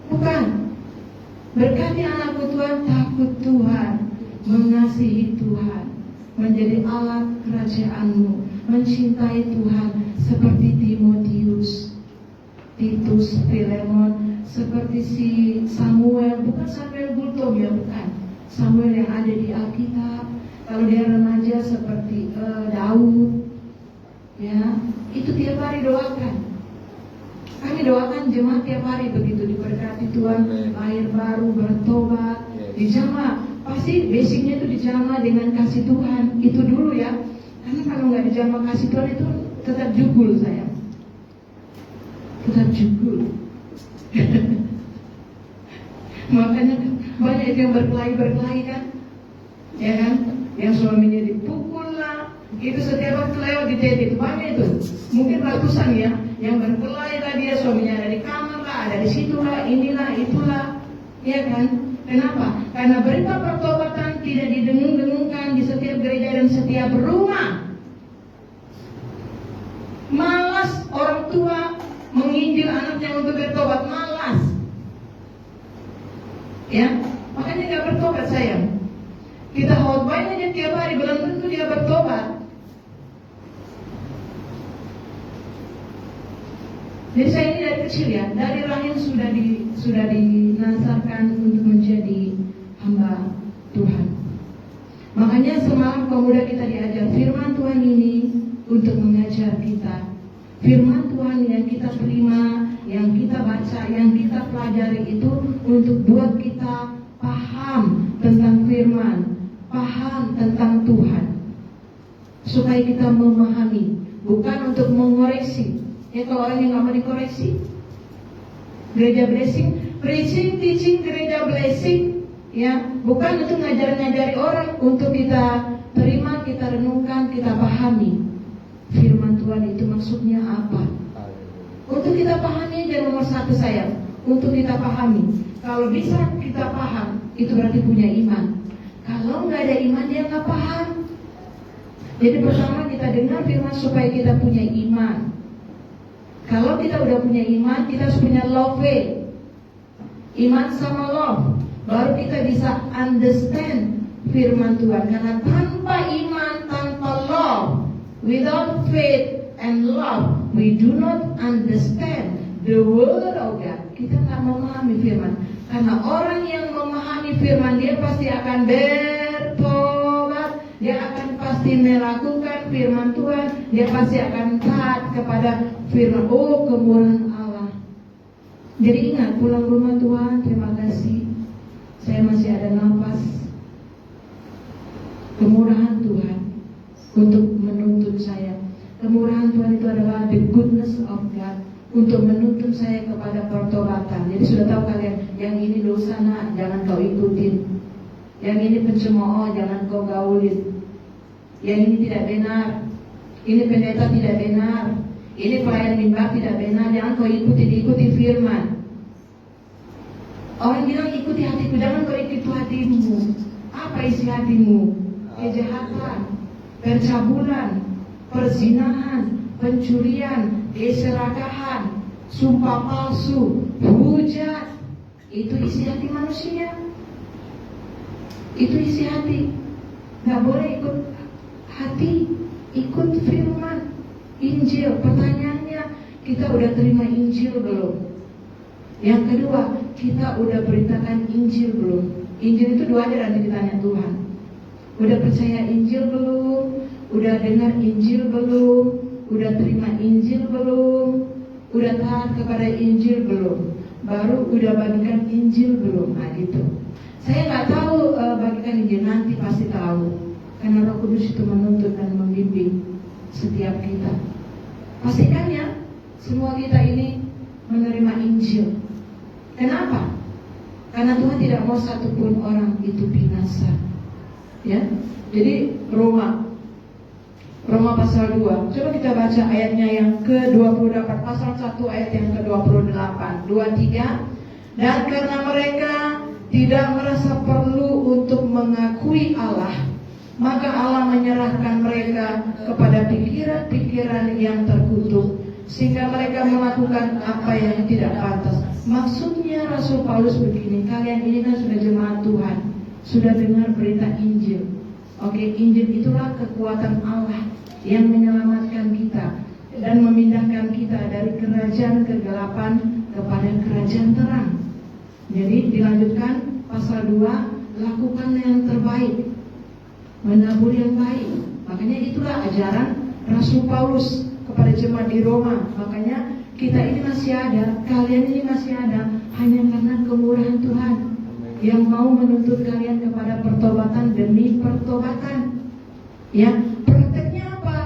Bukan. Berkati anakku Tuhan takut Tuhan, mengasihi Tuhan, menjadi alat kerajaan-Mu, mencintai Tuhan seperti Timotius, Titus, Filemon, seperti si Samuel, bukan Samuel Bultom ya, bukan Samuel yang ada di Alkitab. Kalau dia remaja seperti Daud, ya itu tiap hari doakan. Kami doakan jemaat tiap hari begitu, diberkati Tuhan, lahir baru, bertobat, dijamah. Pasti basicnya itu dijamah dengan kasih Tuhan, itu dulu ya. Karena kalau nggak dijamah kasih Tuhan itu tetap jugul sayang, tetap jugul. Makanya kan banyak yang berkelahi kan, ya kan? Yang suaminya dipukul lah, itu setiap waktu lewat di TV itu banyak itu, mungkin ratusan ya, yang berkelahi lah dia, suaminya ada di kamar lah, ada di situ lah, inilah itulah, ya kan? Kenapa? Karena berita pertobatan tidak didengung-dengungkan di setiap gereja dan setiap rumah. Malas orang tua menginjil anaknya untuk bertobat, malas. Ya, makanya nggak bertobat sayang. Kita khotbahin aja tiap hari, belum tentu dia bertobat. Jadi saya ini dari kecil ya, dari rahim sudah dinazarkan untuk menjadi hamba Tuhan. Makanya semalam pemuda kita diajar firman Tuhan ini untuk mengajar kita. Firman Tuhan yang kita terima, yang kita baca, yang kita pelajari itu untuk buat kita paham tentang firman, paham tentang Tuhan, supaya kita memahami, bukan untuk mengoreksi. Ya kalau orang yang nggak mau dikoreksi, gereja blessing, preaching, teaching, gereja blessing, ya bukan untuk ngajari orang, untuk kita terima, kita renungkan, kita pahami firman Tuhan itu maksudnya apa. Untuk kita pahami aja nomor satu sayang, untuk kita pahami. Kalau bisa kita paham, itu berarti punya iman. Kalau nggak ada iman, dia nggak paham. Jadi pertama kita dengar firman supaya kita punya iman. Kalau kita udah punya iman, kita harus punya love faith. Iman sama love, baru kita bisa understand firman Tuhan. Karena tanpa iman, tanpa love, without faith and love, we do not understand the word of God. Kita tak memahami firman. Karena orang yang memahami firman, dia pasti akan bertobat, dia akan pasti melakukan firman Tuhan, dia pasti akan taat kepada firman. Oh, kemurahan Allah. Jadi ingat, pulang rumah Tuhan, terima kasih, saya masih ada nafas. Kemurahan Tuhan untuk menuntut saya. Kemurahan Tuhan itu adalah the goodness of untuk menuntun saya kepada pertobatan. Jadi sudah tahu kalian, yang ini dosa nak, jangan kau ikutin. Yang ini pencemooh, jangan kau gaulin. Yang ini tidak benar. Ini pendeta tidak benar. Ini pelayan mimbar tidak benar. Jangan kau ikuti firman. Orang bilang ikuti hatiku, jangan kau ikuti hatimu. Apa isi hatimu? Kejahatan, percabulan, perzinahan, pencurian, keserakahan, sumpah palsu, hujat. Itu isi hati manusia. Itu isi hati. Gak boleh ikut hati, ikut firman Injil. Pertanyaannya, kita udah terima Injil belum? Yang kedua, kita udah beritakan Injil belum? Injil itu 2 aja nanti ditanya Tuhan. Udah percaya Injil belum? Udah dengar Injil belum? Udah terima Injil belum? Udah taat kepada Injil belum? Baru udah bagikan Injil belum? Nah gitu. Saya nggak tahu bagikan Injil, nanti pasti tahu. Karena Roh Kudus itu menuntut dan membimbing setiap kita. Pastikan ya, semua kita ini menerima Injil. Kenapa? Karena Tuhan tidak mau satupun orang itu binasa. Ya, jadi Roma pasal 2. Coba kita baca ayatnya yang ke-28, pasal 1 ayat yang ke-28. 23. Dan karena mereka tidak merasa perlu untuk mengakui Allah, maka Allah menyerahkan mereka kepada pikiran-pikiran yang terkutuk, sehingga mereka melakukan apa yang tidak pantas. Maksudnya Rasul Paulus begini, kalian ini kan sudah jemaat Tuhan, sudah dengar berita Injil. Oke, Injil itulah kekuatan Allah yang menyelamatkan kita dan memindahkan kita dari kerajaan kegelapan kepada kerajaan terang. Jadi dilanjutkan pasal 2, lakukan yang terbaik, menabur yang baik. Makanya itulah ajaran Rasul Paulus kepada jemaat di Roma. Makanya kita ini masih ada, kalian ini masih ada, hanya karena kemurahan Tuhan yang mau menuntut kalian kepada pertobatan demi pertobatan. Ya, prakteknya apa?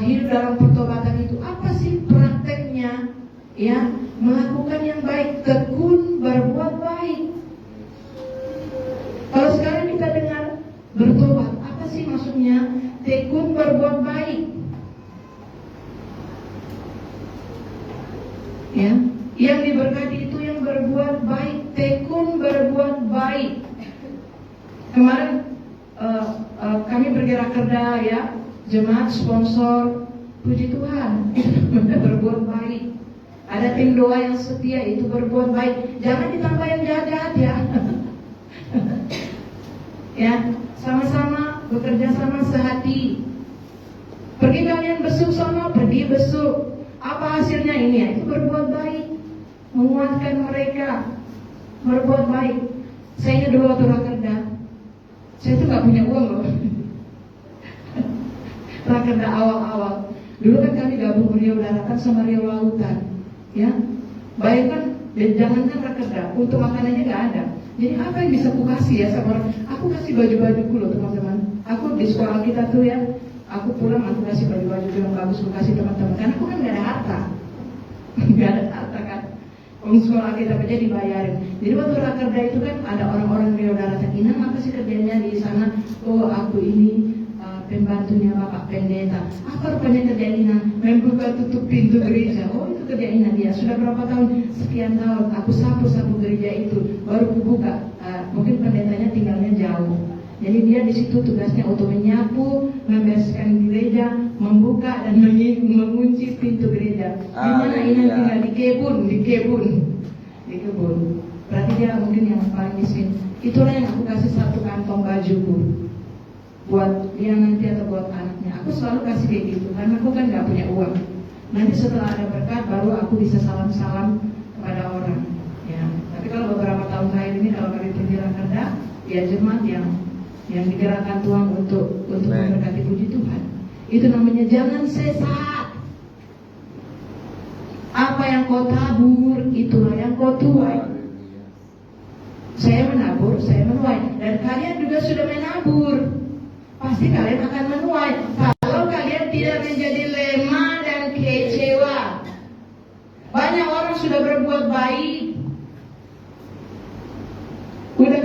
Hidup dalam pertobatan itu apa sih prakteknya? Ya, melakukan yang baik, tekun berbuat baik. Kalau sekarang kita dengar bertobat, apa sih maksudnya? Tekun berbuat baik. Ya, yang diberkati itu yang berbuat baik, tekun berbuat baik. Kemarin kami bergerak kerja ya, jemaat sponsor, puji Tuhan, berbuat baik. Ada tim doa yang setia, itu berbuat baik. Jangan ditambah yang jahat-jahat ya. Ya, sama-sama bekerja sama sehati. Pergi kalian besuk sana, pergi besuk. Apa hasilnya ini ya? Itu berbuat baik, menguatkan mereka, berbuat baik. Saya dulu waktu rakerda, saya itu nggak punya uang loh. Rakerda awal-awal, dulu kan kami gabung Riau Daratan sama Riau Lautan, ya. Bayangkan, jangankan rakerda, untuk makanannya nggak ada. Jadi apa yang bisa aku kasih ya sama orang? Aku kasih baju-bajuku loh teman-teman. Aku di sekolah kita tuh ya, aku pulang aku kasih baju-baju yang bagus, aku kasih teman-teman. Karena aku kan nggak ada harta, nggak ada harta kan. Sekolah kita aja dibayarin. Jadi waktu rakerda itu kan ada orang-orang Riau Daratan. Inang apa sih kerjanya di sana? Oh aku ini pembantunya Bapak Pendeta. Apa rupanya kerjaan Inang? Membuka tutup pintu gereja. Oh itu kerjaan Inang dia. Sudah berapa tahun? Sekian tahun. Aku sapu-sapu gereja itu. Baru kubuka. Mungkin pendetanya tinggalnya jauh. Jadi dia di situ tugasnya untuk menyapu, membersihkan gereja, membuka dan mengunci pintu gereja. Di mana Inang tinggal di kebun. Berarti dia mungkin yang paling miskin. Itulah yang aku kasih satu kantong bajuku buat dia nanti atau buat anaknya. Aku selalu kasih kayak gitu karena aku kan nggak punya uang. Nanti setelah ada berkat baru aku bisa salam-salam kepada orang. Ya. Tapi kalau beberapa tahun terakhir ini kalau kami pergi rakerda, ya jemaat yang digerakkan Tuhan untuk memberkati, puji Tuhan. Itu namanya jangan sesat. Apa yang kau tabur, itulah yang kau tuai. Saya menabur, saya menuai. Dan kalian juga sudah menabur. Pasti kalian akan menuai. Kalau kalian tidak menjadi lemah dan kecewa.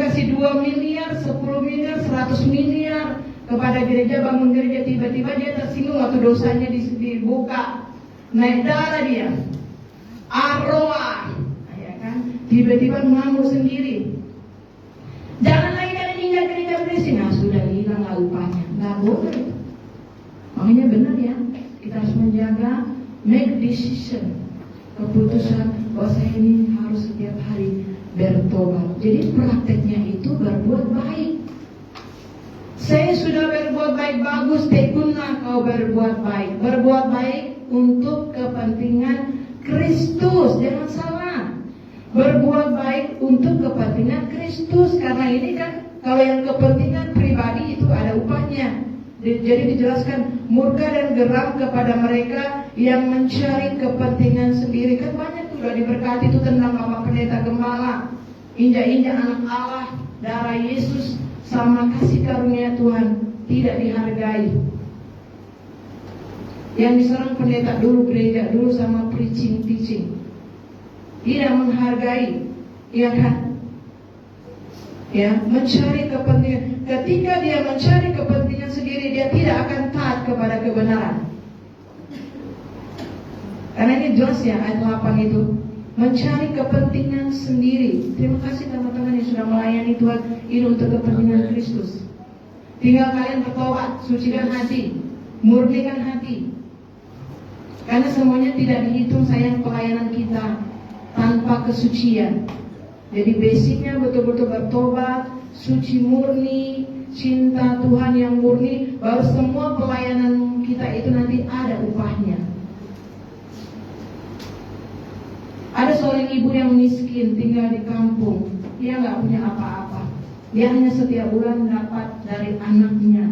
kasih 2 miliar, 10 miliar, 100 miliar kepada gereja, bangun gereja, tiba-tiba dia tersinggung waktu dosanya dibuka, naik darah dia, arwah, ya kan? Tiba-tiba mengamuk sendiri. Jangan lagi kalian ingat gereja bersih. Nah, sudah hilang lah upahnya. Nggak boleh. Makanya benar ya, kita harus menjaga, make decision, keputusan bahwa saya ini harus setiap hari bertobat. Jadi prakteknya itu berbuat baik. Saya sudah berbuat baik, bagus, tekunlah kau berbuat baik. Berbuat baik untuk kepentingan Kristus, jangan salah. Berbuat baik untuk kepentingan Kristus. Karena ini kan, kalau yang kepentingan pribadi itu ada upahnya. Jadi dijelaskan, murka dan geram kepada mereka yang mencari kepentingan sendiri. Kan banyak tuh udah diberkati itu tentang Bapak Pendeta Gembala, injak-injak anak Allah, darah Yesus, sama kasih karunia Tuhan tidak dihargai. Yang diserang pendeta dulu, gereja dulu, sama preaching, teaching, tidak menghargai, ya kan? Ya, mencari kepentingan. Ketika dia mencari kepentingan sendiri, dia tidak akan taat kepada kebenaran. Karena ini jelas ya, ayat 8 itu mencari kepentingan sendiri. Terima kasih teman-teman yang sudah melayani Tuhan. Ini untuk kepentingan Kristus. Tinggal kalian bertobat, sucikan hati, murnikan hati. Karena semuanya tidak dihitung sayang pelayanan kita tanpa kesucian. Jadi basicnya betul-betul bertobat, suci murni, cinta Tuhan yang murni, baru semua pelayanan kita itu nanti ada upahnya. Ada seorang ibu yang miskin, tinggal di kampung. Dia nggak punya apa-apa. Dia hanya setiap bulan dapat dari anaknya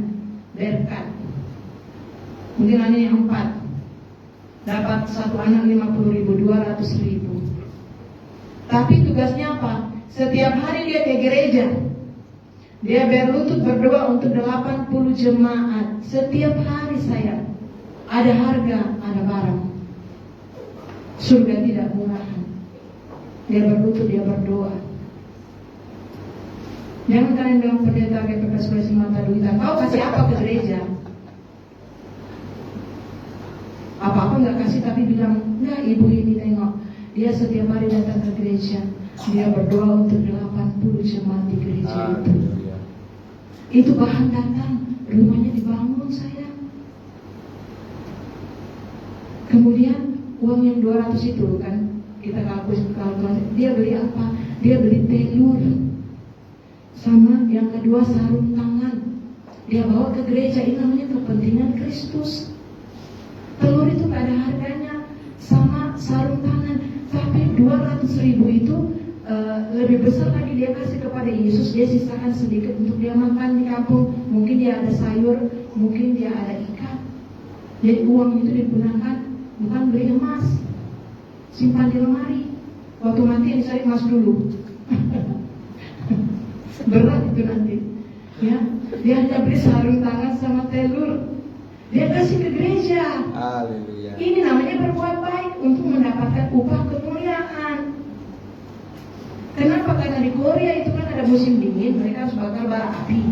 berkat. Mungkin anaknya 4. Dapat satu anak 50.000, 200.000. Tapi tugasnya apa? Setiap hari dia ke gereja. Dia berlutut berdoa untuk 80 jemaat. Setiap hari saya. Ada harga, ada barang. Surga tidak murahan. Dia berlutut, dia berdoa. Jangan kalian bilang pendeta GPK Sulawesi Mata Duitan, kau kasih apa ke gereja? Apa-apa nggak kasih, tapi bilang, nah ibu ini tengok, dia setiap hari datang ke gereja, dia berdoa untuk 80 jemaat di gereja itu. Itu bahan datang, rumahnya dibangun sayang. Kemudian uang yang 200 itu kan kita kalkulasi, dia beli apa? Dia beli telur, sama yang kedua sarung tangan. Dia bawa ke gereja, ini namanya kepentingan Kristus. Telur itu gak ada harganya, sama sarung tangan. Tapi 200.000 itu lebih besar lagi dia kasih kepada Yesus. Dia sisakan sedikit untuk dia makan di kampung. Mungkin dia ada sayur, mungkin dia ada ikan. Jadi uang itu digunakan bukan beli emas, simpan di lemari. Waktu mati yang dicari emas dulu. Berat itu nanti. Ya, dia hanya beli sarung tangan sama telur. Dia kasih ke gereja. Haleluya. Ini namanya berbuat baik untuk mendapatkan upah kemuliaan. Kenapa? Karena di Korea itu kan ada musim dingin, mereka harus bakar bara api.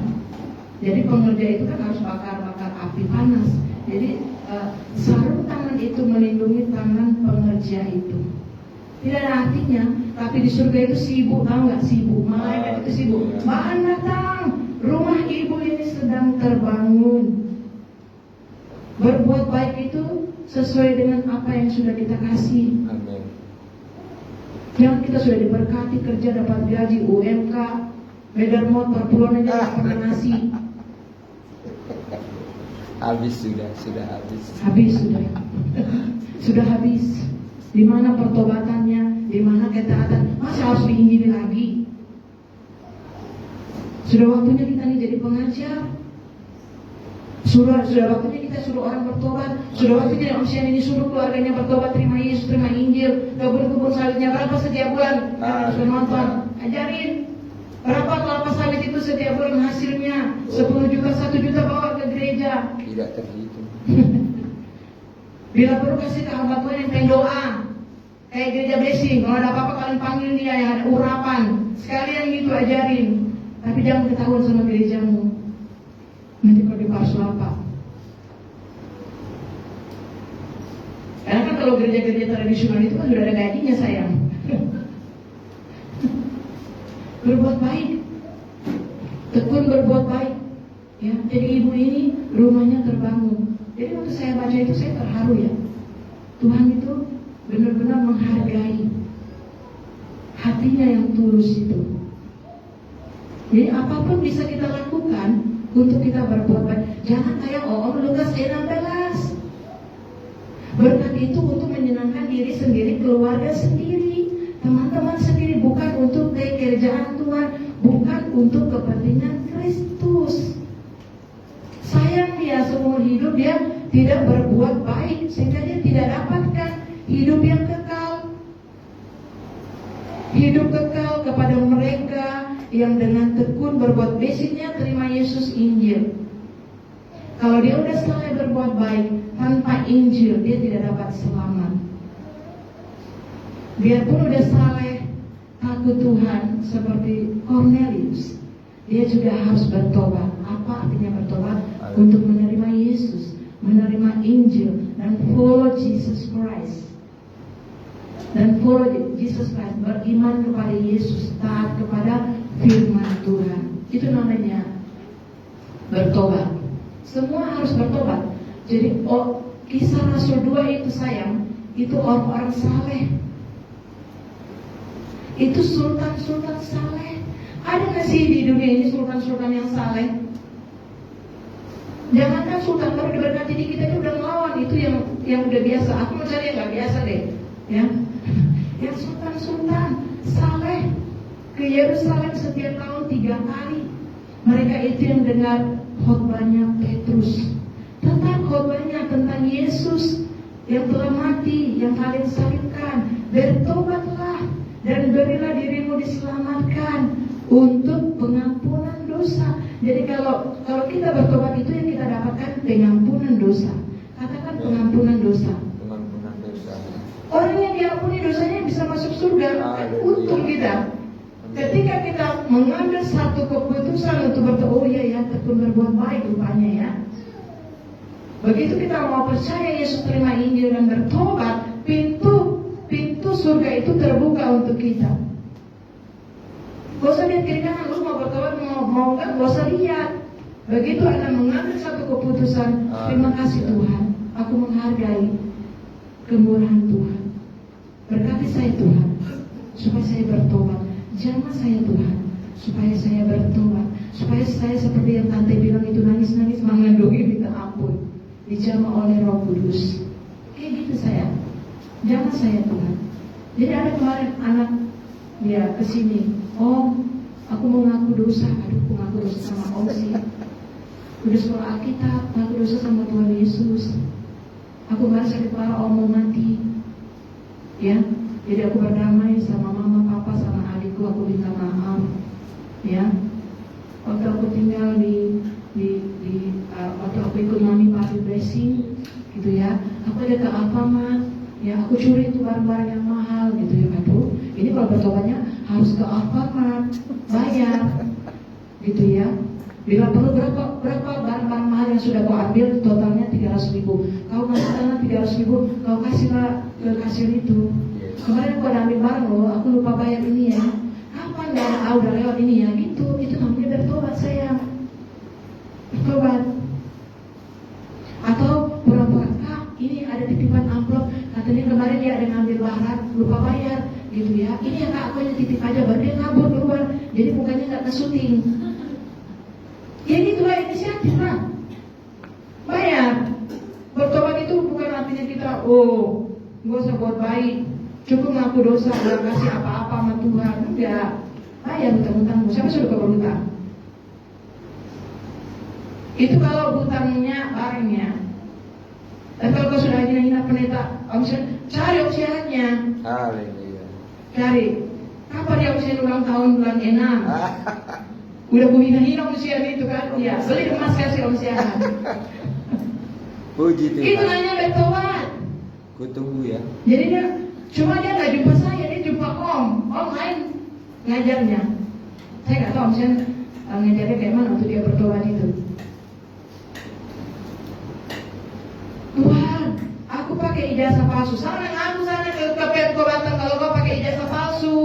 Jadi pengerja itu kan harus bakar api panas. Jadi sarung tangan itu melindungi tangan pengerja itu. Tidak ada artinya, tapi di surga itu sibuk, tahu nggak sibuk? Malaikat itu sibuk. Bahan datang, rumah ibu ini sedang terbangun. Berbuat baik itu sesuai dengan apa yang sudah kita kasih. Amin. Yang kita sudah diberkati, kerja dapat gaji, UMK, beda motor, pulang aja dapat nasi. Habis sudah habis. Habis sudah. Sudah habis. Di mana pertobatannya? Di mana ketaatan? Masa harus diinjili lagi? Sudah waktunya kita nih jadi pengajar. Sudah waktunya kita suruh orang bertobat. Sudah waktunya Om Sian ini suruh keluarganya bertobat, terima Yesus, terima Injil. Kebun-kebun sawitnya berapa setiap bulan? Kalian sudah nonton. Ajarin. Berapa kelapa sawit itu setiap bulan hasilnya? 10 juta, 1 juta bawa ke gereja. Tidak terhitung. Bila perlu kasih ke hamba Tuhan yang pengen doa. Kayak gereja blessing. Kalau ada apa-apa kalian panggil dia yang ada urapan. Sekalian gitu ajarin. Tapi jangan ketahuan sama gerejamu. Nanti kalau dipalsu apa? Karena kan kalau gereja-gereja tradisional itu kan sudah ada gajinya sayang. Berbuat baik, tekun berbuat baik. Ya, jadi ibu ini rumahnya terbangun. Jadi waktu saya baca itu saya terharu ya. Tuhan itu benar-benar menghargai hatinya yang tulus itu. Jadi apapun bisa kita lakukan untuk kita berbuat baik. Jangan kayak Lukas 16. Berkat itu untuk menyenangkan diri sendiri, keluarga sendiri, teman-teman sendiri, bukan untuk kerjaan Tuhan, bukan untuk kepentingan Kristus. Sayang dia seumur hidup dia tidak berbuat baik sehingga dia tidak dapatkan hidup yang kekal. Hidup kekal kepada mereka yang dengan tekun berbuat, basicnya terima Yesus Injil. Kalau dia udah selesai berbuat baik tanpa Injil, dia tidak dapat selamat. Biarpun udah saleh, takut Tuhan seperti Cornelius, dia juga harus bertobat. Apa artinya bertobat? Untuk menerima Yesus, menerima Injil, dan follow Jesus Christ. Dan follow Jesus Christ, beriman kepada Yesus, taat kepada firman Tuhan. Itu namanya bertobat. Semua harus bertobat. Jadi Kisah Rasul 2 itu sayang, itu orang-orang saleh. Itu sultan-sultan saleh. Ada nggak sih di dunia ini sultan-sultan yang saleh? Jangankan sultan baru diberkati di kita ini udah ngelawan, itu yang udah biasa. Aku mencari yang nggak biasa deh, ya. Yang sultan-sultan saleh ke Yerusalem setiap tahun 3 kali. Mereka itu yang dengar khotbahnya Petrus, tentang khotbahnya tentang Yesus yang telah mati, yang kalian salibkan. Bertobatlah dan berilah dirimu diselamatkan untuk pengampunan dosa. Jadi kalau kita bertobat itu yang kita dapatkan pengampunan dosa. Katakan pengampunan dosa. Pengampunan dosa. Orang yang diampuni dosanya bisa masuk surga. Untung kita. Ketika kita mengambil satu keputusan untuk bertobat, oh iya ya, tekun berbuat baik rupanya ya. Begitu kita mau percaya Yesus, terima Injil dan bertobat, pintu surga itu terbuka untuk kita. Gak usah lihat kiri kanan, lu mau bertobat mau enggak, gak usah lihat. Begitu Anda mengambil satu keputusan, terima kasih Tuhan, aku menghargai kemurahan Tuhan. Berkati saya Tuhan, supaya saya bertobat. Jamah saya Tuhan, supaya saya bertobat, supaya saya seperti yang tante bilang itu nangis-nangis mengandungi minta ampun, dijamah oleh Roh Kudus. Kayak gitu saya, jamah saya Tuhan. Jadi ada kemarin anak dia kesini, Om, aku mau ngaku dosa. Aduh, aku ngaku dosa sama Om sih. Udah sekolah Alkitab, ngaku dosa sama Tuhan Yesus. Aku merasa sakit parah, Om mau mati. Ya, jadi aku berdamai sama mama, papa, sama adikku. Aku minta maaf. Ya, waktu aku tinggal waktu aku ikut mami papi blessing, gitu ya. Aku ada ke Alfamart. Ya, aku curi itu barang-barang yang mahal, gitu ya. Aduh, ini kalau bertobatnya harus ke Alfamart, bayar, gitu ya. Bila perlu berapa barang-barang mahal yang sudah kau ambil, totalnya 300.000. Kau kasih tanah 300.000, kau kasihlah ke kasir itu. Kemarin kau ambil barang loh, aku lupa bayar ini ya. Kapan nggak ada, udah lewat ini ya, gitu. Itu namanya bertobat sayang. Bertobat. Atau pura-pura, ini ada titipan amplop. Katanya kemarin dia ada ngambil barang, lupa bayar, gitu ya. Ini ya kak, aku hanya titip aja, baru dia kabur keluar. Jadi mukanya nggak ke syuting. Ya itulah inisiatif lah. Bayar. Bertobat itu bukan artinya kita, gak usah buat baik, cukup ngaku dosa, gak kasih apa-apa sama Tuhan. Enggak. Bayar hutang-hutangmu. Siapa sudah kau berhutang? Itu kalau hutangnya barangnya. Dan kalau kau sudah hina-hina pendeta, cari opsiannya. Cari. Kapan dia opsian ulang tahun bulan 6? Udah ku hina-hina opsian itu kan? Ya, beli emas kasih opsian. Puji Tuhan. Itu namanya bertobat. Ku tunggu ya. Jadi dia nggak jumpa saya, dia jumpa Om lain ngajarnya. Saya nggak tahu, misalnya ngajarnya kayak mana untuk dia bertobat itu. Tuhan, aku pakai ijazah palsu. Sama dengan aku sana ke pertobatan kalau kau pakai ijazah palsu.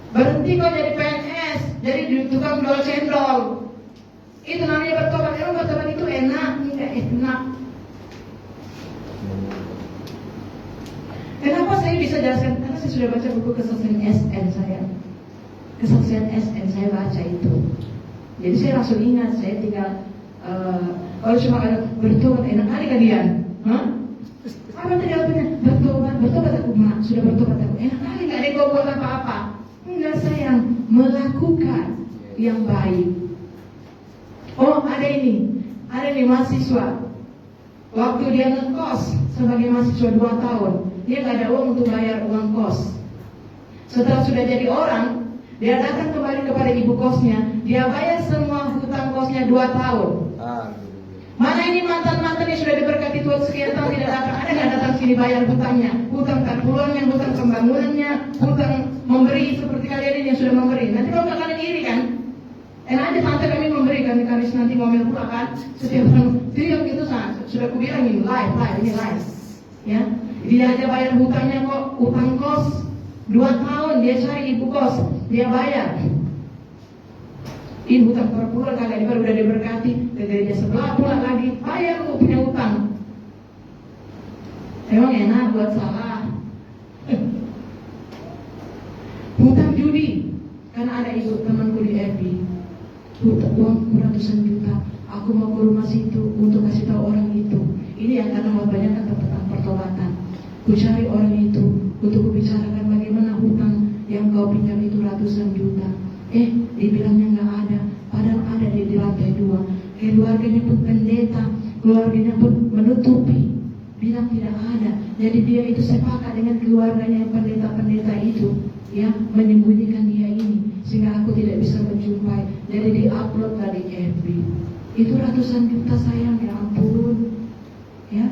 Berhenti kau jadi PNS, jadi tukang jual cendol. Itu namanya bertobat. Emang bertobat itu enak? Enggak enak. Kenapa saya bisa jelaskan? Karena saya sudah baca buku kesaksian SN saya. Kesaksian SN saya baca itu. Jadi saya langsung ingat, saya tinggal kalau cuma ada bertobat enak kali kalian. Hah? Apa tadi artinya? Bertobat aku mak, sudah bertobat aku. Enak kali nggak ada kau buat apa-apa. Enggak sayang, melakukan yang baik. Oh ada ini mahasiswa. Waktu dia ngekos sebagai mahasiswa 2 tahun, dia nggak ada uang untuk bayar uang kos. Setelah sudah jadi orang, dia datang kembali kepada ibu kosnya, dia bayar semua hutang kosnya 2 tahun. Mana ini mantan-mantan yang sudah diberkati Tuhan sekian tahun tidak datang? Ada nggak datang sini bayar hutangnya? Hutang tarpulannya, hutang pembangunannya, hutang memberi seperti kalian ini yang sudah memberi. Nanti kalau nggak kalian iri kan? Enak aja tante kami memberi, kami nanti ngomel pula kan? Setiap tahun, tiap gitu sudah kubilang ini live, ini live. Ya, dia aja bayar hutangnya kok, hutang kos 2 tahun dia cari ibu kos, dia bayar. Ini hutang per bulan kali baru udah diberkati, ke gereja sebelah pula lagi bayar lu punya hutang. Emang enak buat salah. Hutang judi, karena ada ibu temanku di FB, hutang uang ratusan juta. Aku mau ke rumah situ untuk kasih tahu orang itu. Ini yang karena banyak kan tentang pertobatan. Ku cari orang itu untuk kubicarakan bagaimana hutang yang kau pinjam itu ratusan juta. Dibilangnya nggak ada, padahal ada di lantai 2. Keluarganya pun pendeta, keluarganya pun menutupi, bilang tidak ada. Jadi dia itu sepakat dengan keluarganya yang pendeta-pendeta itu, ya, menyembunyikan dia ini sehingga aku tidak bisa menjumpai. Jadi di-upload tadi FB. Itu ratusan juta sayang, ya ampun, ya.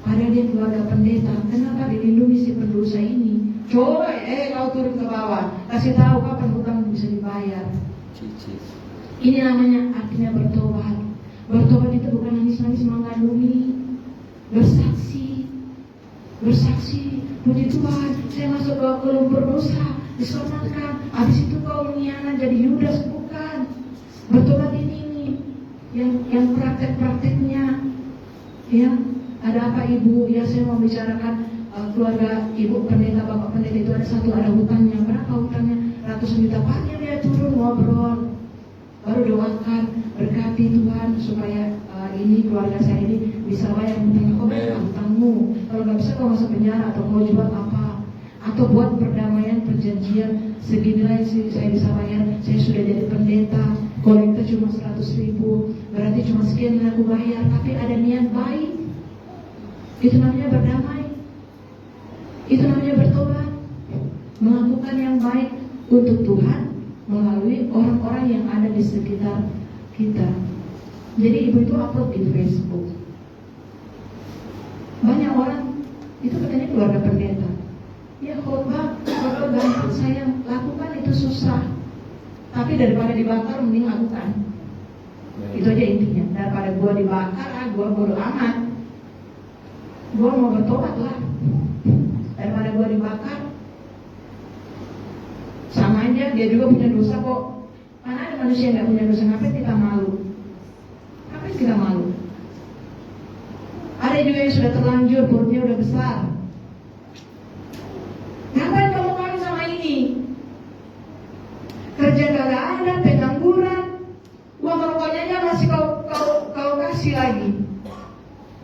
Padahal dia keluarga pendeta. Kenapa dilindungi si pendosa ini? Coba kau turun ke bawah, kasih tahu kapan hutang bisa dibayar. Ini namanya artinya bertobat. Bertobat itu bukan nangis-nangis mengadumi, bersaksi, puji Tuhan, saya masuk ke lumpur dosa, diselamatkan. Habis itu kau mengkhianat jadi Yudas, bukan. Bertobat ini yang praktek-prakteknya, ya. Ada apa ibu? Ya saya mau bicarakan keluarga ibu pendeta, bapak pendeta itu ada hutangnya. Berapa hutangnya? Ratusan juta. Panggil dia turun ngobrol, baru doakan, berkati Tuhan supaya ini keluarga saya ini bisa bayar hutangnya. Kau bayar hutangmu. Kalau nggak bisa kau masuk penjara atau kau jual apa? Atau buat perdamaian perjanjian, seginilah saya bisa bayar. Saya sudah jadi pendeta, kolekta cuma 100.000, berarti cuma sekian yang aku bayar. Tapi ada niat baik. Itu namanya berdamai. Itu namanya bertobat. Melakukan yang baik untuk Tuhan melalui orang-orang yang ada di sekitar kita. Jadi ibu itu upload di Facebook. Banyak orang itu katanya keluarga pendeta. Ya khotbah kalau gampang sayang, lakukan itu susah. Tapi daripada dibakar mending lakukan. Itu aja intinya. Daripada gua dibakar, gua bodo amat. Gua mau bertobat lah. Daripada gua dibakar, sama aja dia juga punya dosa kok. Mana ada manusia yang nggak punya dosa? Ngapain kita malu? Ngapain kita malu? Ada juga yang sudah terlanjur, perutnya udah besar. Ngapain kamu kawin sama ini? Kerja kagak ada, pengangguran, uang rokoknya aja masih kau kasih lagi.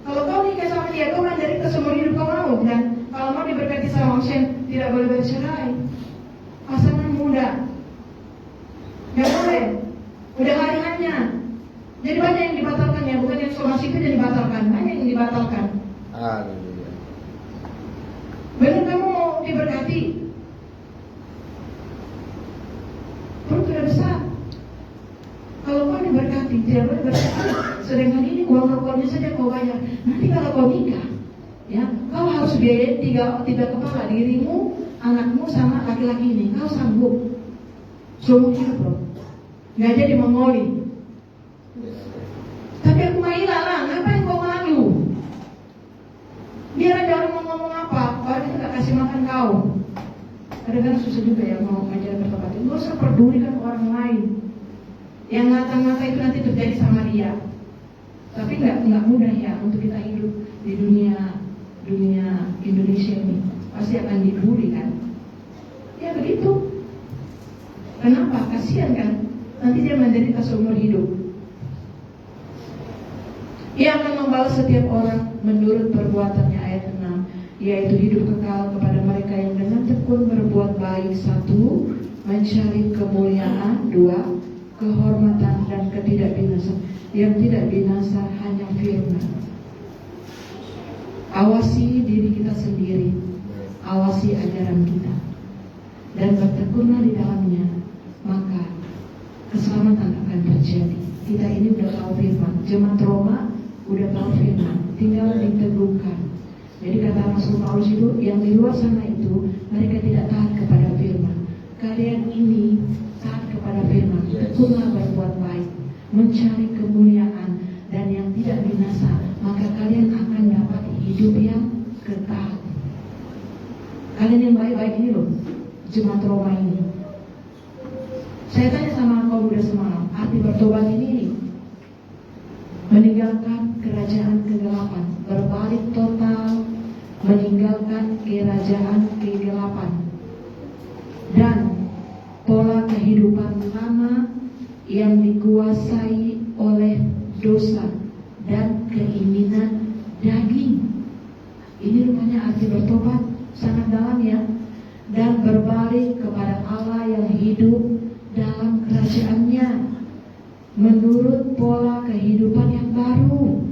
Kalau kau nikah sama dia, kau kan dari seumur hidup kau mau, dan kalau mau diberkati sama Moshen, tidak boleh bercerai. Pasangan muda, nggak boleh. Udah hari-harinya. Jadi banyak yang dibatalkan ya, bukan yang somasi itu jadi dibatalkan, banyak yang dibatalkan. Benar kamu mau diberkati? Perut sudah besar. Kalau kau diberkati, tidak boleh bercerai. Sedangkan ini uang rokoknya saja kau bayar. Nanti kalau kau nikah, ya, kau harus biayain tiga kepala, dirimu, anakmu sama laki-laki ini. Kau sanggup? Seumur hidup loh. nggak jadi mengoli. Tapi aku Maila lah, ngapain kau malu? Biar aja orang mau ngomong apa, orang itu gak kasih makan kau. Kadang-kadang susah juga ya mau ngajar bertobat. Gak usah pedulikan orang lain. Yang ngata-ngata itu nanti terjadi sama dia. Tapi nggak mudah ya untuk kita hidup di dunia Indonesia ini. Pasti akan dibully kan? Ya begitu. Kenapa? Kasihan kan? Nanti dia menderita seumur hidup. Ia akan membalas setiap orang menurut perbuatannya, ayat 6, yaitu hidup kekal kepada mereka yang dengan tekun berbuat baik. 1. Mencari kemuliaan. 2. Kehormatan dan ketidakbinasaan. Yang tidak binasa hanya firman. Awasi diri kita sendiri, awasi ajaran kita, dan bertekunlah di dalamnya, maka keselamatan akan terjadi. Kita ini udah tahu firman, jemaat Roma udah tahu firman, tinggal diteguhkan. Jadi kata Rasul Paulus itu, yang di luar sana itu mereka tidak taat kepada firman. Kalian ini taat kepada firman, tekunlah berbuat baik, mencari kemuliaan dan yang tidak binasa, maka kalian akan dapat hidup yang kekal. Kalian yang baik-baik ini loh, jemaat Roma ini. Saya tanya sama kau muda semalam, arti bertobat ini meninggalkan kerajaan kegelapan, berbalik total, meninggalkan kerajaan kegelapan dan pola kehidupan lama yang dikuasai oleh dosa dan keinginan daging. Ini rupanya arti bertobat sangat dalam ya. Dan berbalik kepada Allah yang hidup dalam kerajaannya menurut pola kehidupan yang baru,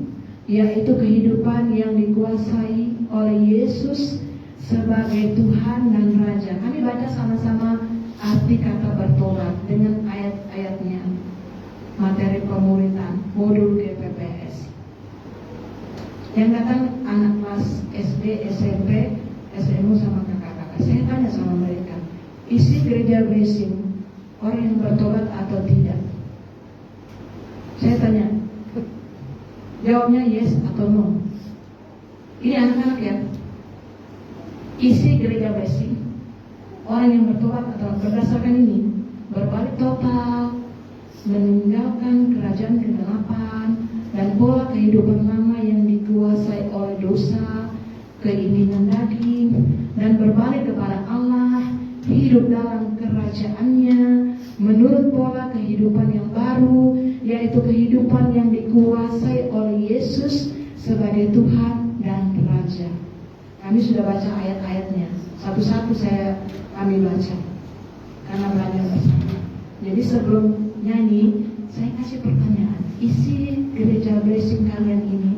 yaitu kehidupan yang dikuasai oleh Yesus sebagai Tuhan dan Raja. Kami baca sama-sama arti kata bertobat dengan ayat-ayatnya. Materi pemuritan, modul GPPS. Yang datang anak kelas SD, SMP, SMU sama kakak-kakak. Saya tanya sama mereka, isi gereja blessing orang yang bertobat atau tidak? Saya tanya, jawabnya yes atau no. Ini anak-anak ya. Isi gereja blessing orang yang bertobat atau berdasarkan ini, berbalik total, meninggalkan kerajaan kegelapan dan pola kehidupan lama yang dikuasai oleh dosa, keinginan daging, dan berbalik kepada Allah, hidup dalam kerajaannya menurut pola kehidupan yang baru, yaitu kehidupan yang dikuasai oleh Yesus sebagai Tuhan dan Raja. Kami sudah baca ayat-ayatnya, satu-satu kami baca karena belajar bersama. Jadi sebelum nyanyi, saya kasih pertanyaan, isi gereja blessing kalian ini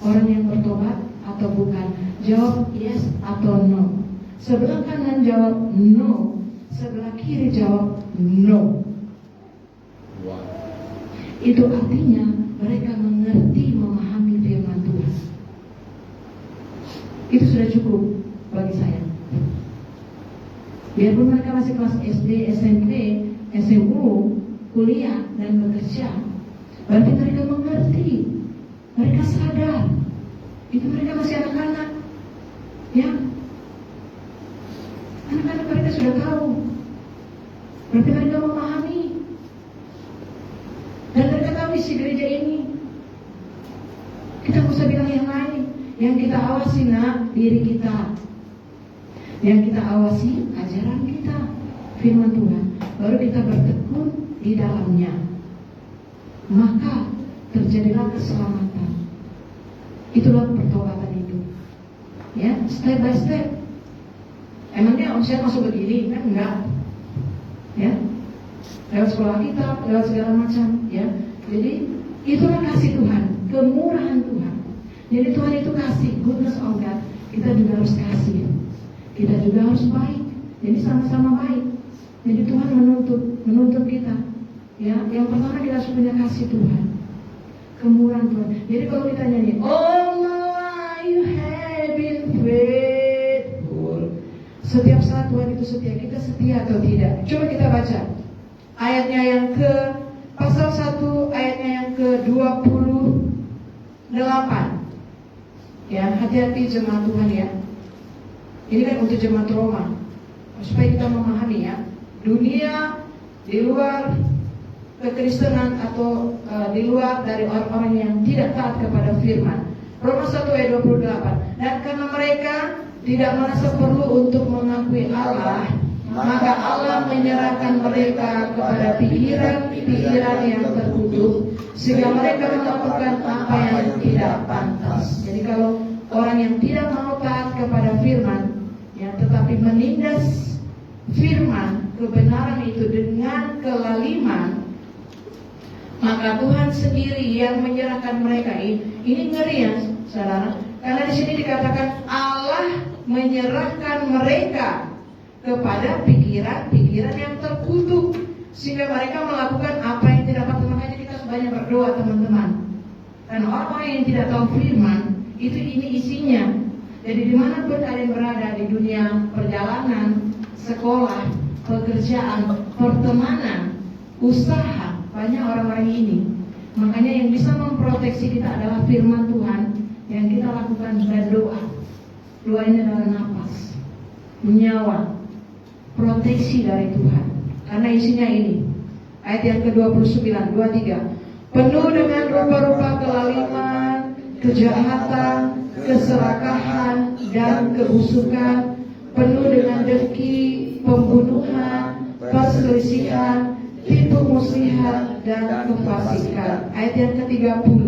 orang yang bertobat atau bukan? Jawab yes atau no. Sebelah kanan jawab no, sebelah kiri jawab no. Itu artinya mereka mengerti, memahami firman Tuhan. Itu sudah cukup bagi saya. Biarpun mereka masih kelas SD, SMP, SMU, kuliah dan bekerja, berarti mereka mengerti, mereka sadar. Itu mereka masih anak-anak, ya. Anak-anak mereka sudah tahu, berarti mereka memahami. Dan mereka tahu isi gereja ini. Kita nggak usah bilang yang lain. Yang kita awasi diri kita. Yang kita awasi ajaran kita, firman Tuhan. Baru kita bertekun di dalamnya. Maka terjadilah keselamatan. Itulah pertobatan itu. Ya, step by step. Emangnya saya masuk begini? Kan enggak. Ya. Lewat sekolah kita, lewat segala macam, ya. Jadi itulah kasih Tuhan, kemurahan Tuhan. Jadi Tuhan itu kasih, goodness of God. Kita juga harus kasih, kita juga harus baik. Jadi sama-sama baik. Jadi Tuhan menuntut kita. Ya, yang pertama kita harus punya kasih Tuhan, kemurahan Tuhan. Jadi kalau kita nyanyi, oh my, you have been faithful. Setiap saat Tuhan itu setia. Kita setia atau tidak? Coba kita baca ayatnya yang pasal 1 ayatnya yang ke-28. Ya, hati-hati jemaat Tuhan ya. Ini kan untuk jemaat Roma, supaya kita memahami ya, dunia di luar kekristenan atau di luar dari orang-orang yang tidak taat kepada firman. Roma 1 ayat 28. Dan karena mereka tidak merasa perlu untuk mengakui Allah, maka Allah menyerahkan mereka kepada pikiran-pikiran yang tertutup, sehingga mereka melakukan apa yang tidak pantas. Jadi kalau orang yang tidak mau taat kepada firman, ya, tetapi menindas firman kebenaran itu dengan kelaliman, maka Tuhan sendiri yang menyerahkan mereka. Ini ngeri ya, saudara. Karena di sini dikatakan Allah menyerahkan mereka kepada pikiran-pikiran yang terkutuk, sehingga mereka melakukan apa yang tidak patut. Makanya kita sebanyak berdoa, teman-teman. Karena orang yang tidak tahu firman itu ini isinya. Jadi dimanapun kalian berada di dunia perjalanan, sekolah, pekerjaan, pertemanan, usaha, banyak orang-orang ini. Makanya yang bisa memproteksi kita adalah firman Tuhan yang kita lakukan dan doa. Doa ini adalah nafas, nyawa, proteksi dari Tuhan. Karena isinya ini, ayat yang ke-29, 23. Penuh dengan rupa-rupa kelaliman, kejahatan, keserakahan, dan kebusukan, penuh dengan dengki, pembunuhan, perselisihan, tipu muslihat, dan kefasikan. Ayat yang ke-30.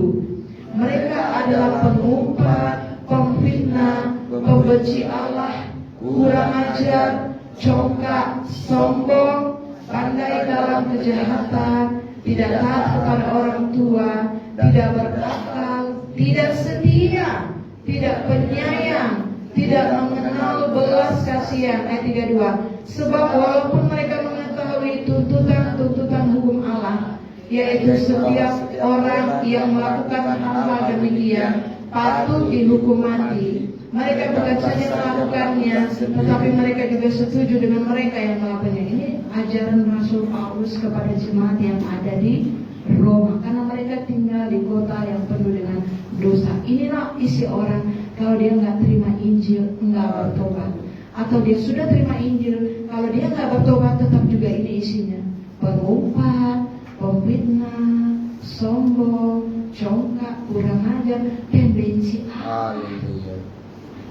Mereka adalah pengumpat, pemfitnah, pembenci Allah, kurang ajar, congkak, sombong, pandai dalam kejahatan, tidak taat kepada orang tua, tidak berakal, tidak setia, tidak penyayang, tidak mengenal belas kasihan. Ayat 32. Sebab walaupun mereka mengetahui tuntutan hukum Allah, yaitu setiap orang yang melakukan hal-hal demikian patut dihukum mati, mereka bukan saja melakukannya, tetapi mereka juga setuju dengan mereka yang melakukannya. Ini ajaran Rasul Paulus kepada jemaat yang ada di Roma, karena mereka tinggal di kota yang penuh dengan dosa. Inilah isi orang kalau dia nggak terima Injil, nggak bertobat, atau dia sudah terima Injil, kalau dia nggak bertobat, tetap juga ini isinya: pengumpat, pemfitnah, sombong, congkak, kurang ajar, pembenci Allah.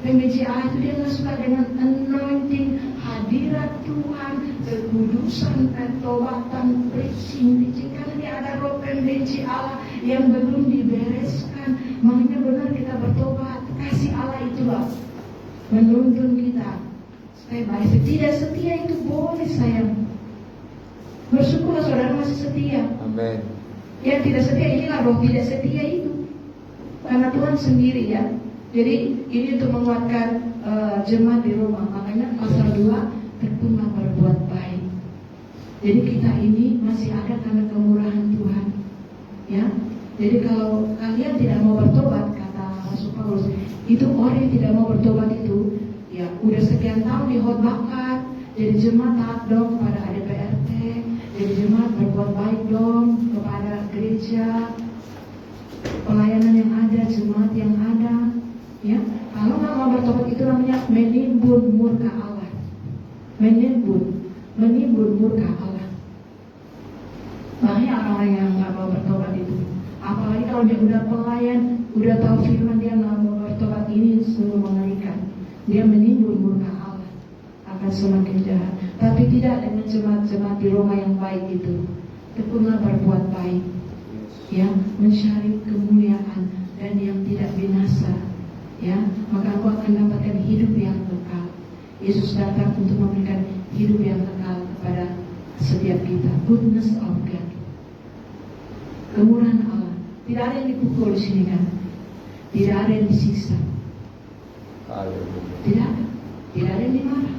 Pembenci Allah itu dia nggak suka dengan anointing, hadirat Tuhan, kekudusan, pertobatan, preaching, karena dia ada roh pembenci Allah yang belum dibereskan. Makanya benar kita bertobat, kasih Allah itulah menuntun kita supaya baik. Tidak setia itu boleh, sayang. Bersyukurlah saudara masih setia. Amin. Yang tidak setia, inilah roh tidak setia itu. Karena Tuhan sendiri ya. Jadi ini untuk menguatkan jemaat di Roma. Makanya pasal 2, tekunlah berbuat baik. Jadi kita ini masih ada karena kemurahan Tuhan. Ya. Jadi kalau kalian tidak mau bertobat, kata Rasul Paulus, itu orang yang tidak mau bertobat itu, ya udah sekian tahun dihotbahkan, jadi jemaat taat dong kepada ADPRT, jadi jemaat berbuat baik dong kepada gereja, pelayanan yang ada, jemaat yang ada. Ya, kalau nggak mau bertobat itu namanya menimbun murka Allah, menimbun murka Allah. Makanya orang-orang yang nggak mau bertobat itu, apalagi kalau dia udah pelayan, udah tahu firman, dia nggak mau bertobat, ini sungguh mengerikan. Dia menimbun murka Allah, akan semakin jahat. Tapi tidak dengan jemaat-jemaat di Roma yang baik itu. Tekunlah berbuat baik, ya, mencari kemuliaan dan yang tidak binasa. Ya, maka aku akan dapatkan hidup yang kekal. Yesus datang untuk memberikan hidup yang kekal kepada setiap kita. Goodness of God, kemurahan Allah. Tidak ada yang dipukul di sini kan? Tidak ada yang disiksa. Tidak ada. Tidak ada yang dimarah.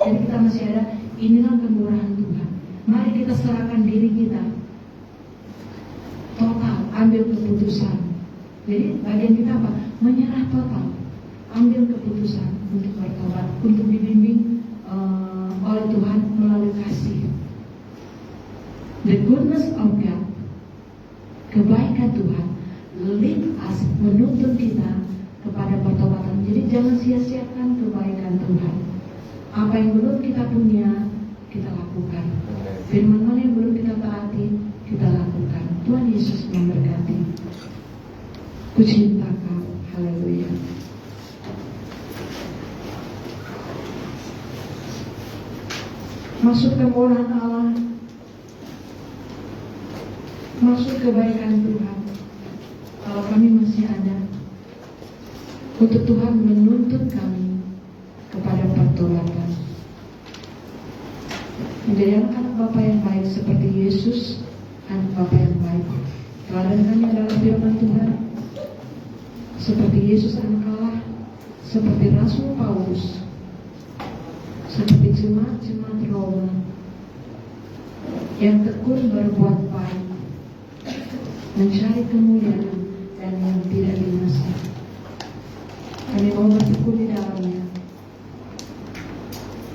Jadi kita masih ada. Inilah kemurahan Tuhan. Mari kita serahkan diri kita total, ambil keputusan. Jadi bagian kita apa? Menyerah total, ambil keputusan untuk bertobat, untuk dibimbing oleh Tuhan melalui kasih. The goodness of God, kebaikan Tuhan, lead us, menuntun kita kepada pertobatan. Jadi jangan sia-siakan kebaikan Tuhan. Apa yang belum kita punya, kita lakukan. Firman mana yang belum kita taati, kita lakukan. Tuhan Yesus memberkati. Kucinta Kau, haleluya. Masuk kemurahan Allah, masuk kebaikan Tuhan. Kalau kami masih ada, untuk Tuhan menuntut kami kepada pertobatan. Menjadi anak-anak Bapa yang baik seperti Yesus, anak Bapa yang baik. Teladan kami adalah firman Tuhan, seperti Yesus anak Allah, seperti Rasul Paulus, seperti jemaat-jemaat Roma yang tekun berbuat baik, mencari kemuliaan dan yang tidak binasa. Kami mau bertekun di dalamnya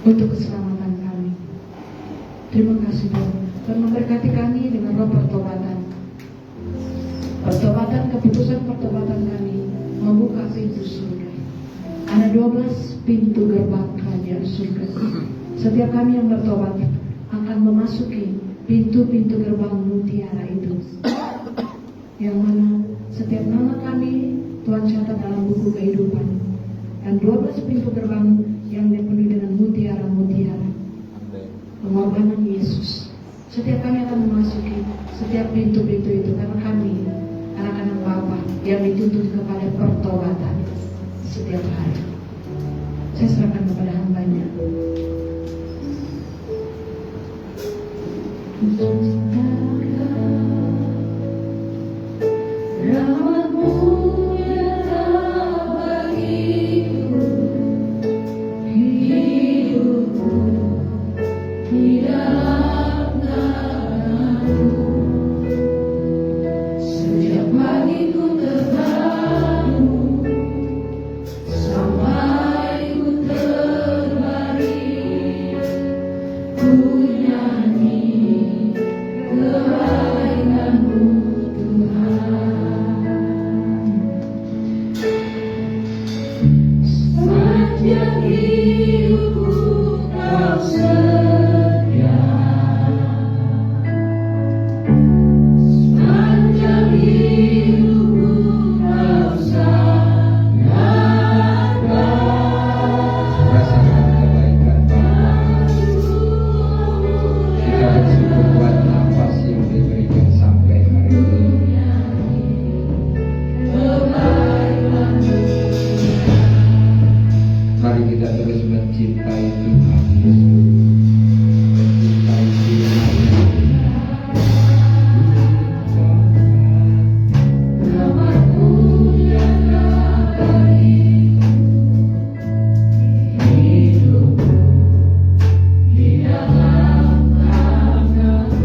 untuk keselamatan kami. Terima kasih Tuhan. Tuhan memberkati kami dengan roh pertobatan. Pertobatan, keputusan pertobatan kami membuka pintu surga. Ada 12 pintu gerbang kerajaan surga. Setiap kami yang bertobat akan memasuki pintu-pintu gerbang mutiara itu, yang mana setiap nama kami Tuhan catat dalam buku kehidupan. Dan 12 pintu gerbang yang dipenuhi dengan mutiara-mutiara pengorbanan Yesus. Setiap kami akan memasuki setiap pintu-pintu itu, karena kami anak-anak Bapa yang dituntut kepada pertobatan setiap hari. Saya serahkan kepada hamba-Nya. Rahmat-Mu datang bagiku, hidupku di dalam tangan-Mu. Sejak pagi ku terbangun sampai ku terbaring, ku nyanyi kebaikan-Mu Tuhan. Sepanjang hidupku Kau setia, sepanjang hidupku Kau sangat baik. Rasakan kebaikan Bapa. Kita bersyukur buat nafas yang diberikan sampai hari ini. Mari kita terus mencintai Tuhan Yesus, mencintai firman-Nya. Rahmat-Mu datang bagiku, hidupku di dalam tangan-Mu.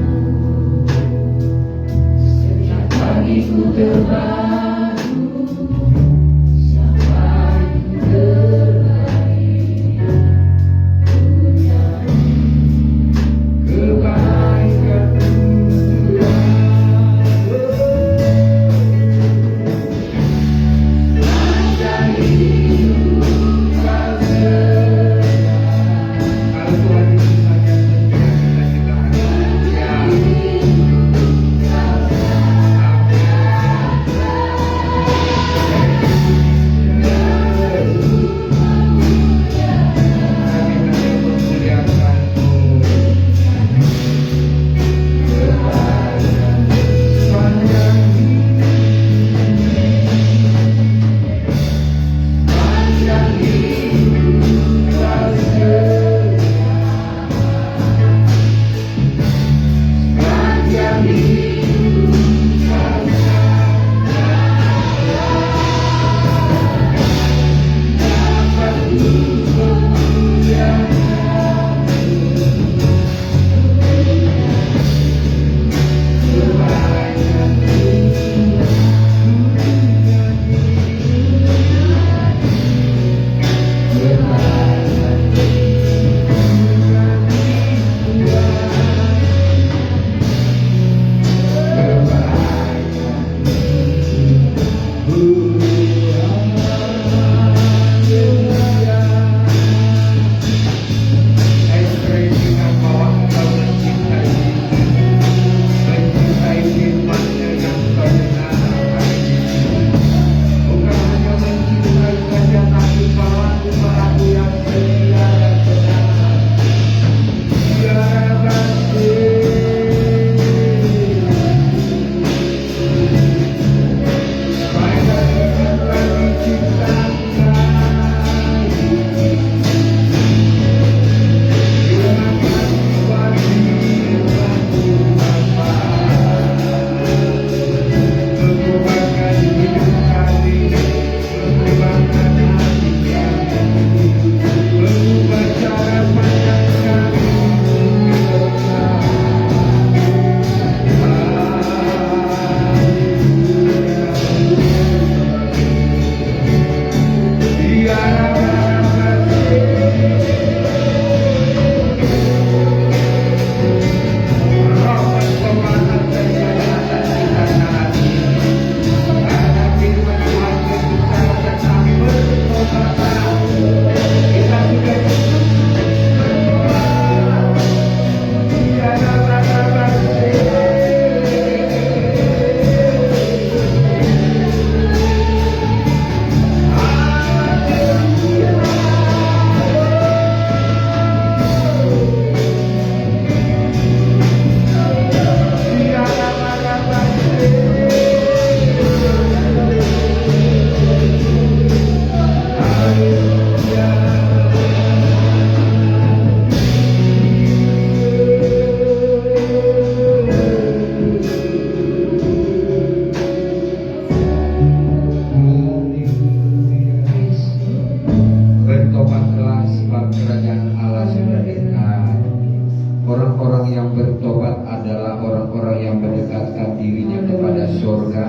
orang-orang yang bertobat adalah orang-orang yang mendekatkan dirinya kepada surga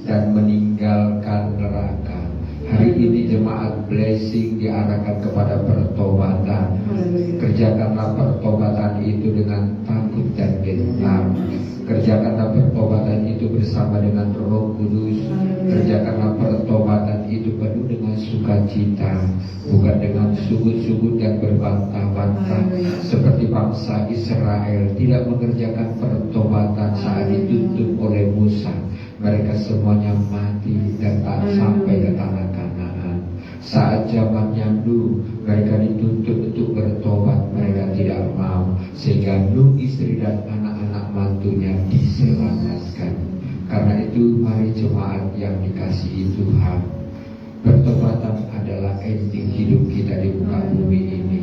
dan meninggalkan neraka. Hari ini jemaat blessing diarahkan kepada pertobatan. Kerjakanlah pertobatan itu dengan takut dan gentar. Kerjakanlah pertobatan itu bersama dengan Roh Kudus. Kerjakanlah pertobatan itu penuh dengan sukacita, bukan dengan sujud-sujud dan berbantah-bantah. Seperti bangsa Israel tidak mengerjakan pertobatan saat dituntut oleh Musa. Mereka semuanya mati dan tak sampai ke tanah Kanaan. Saat zamannya Nuh, mereka dituntut untuk bertobat, mereka tidak mau, sehingga Nuh, istri dan anak-anak mantunya diselamatkan. Karena itu mari jemaat yang dikasihi Tuhan, pertobatan adalah ending hidup kita di muka bumi ini.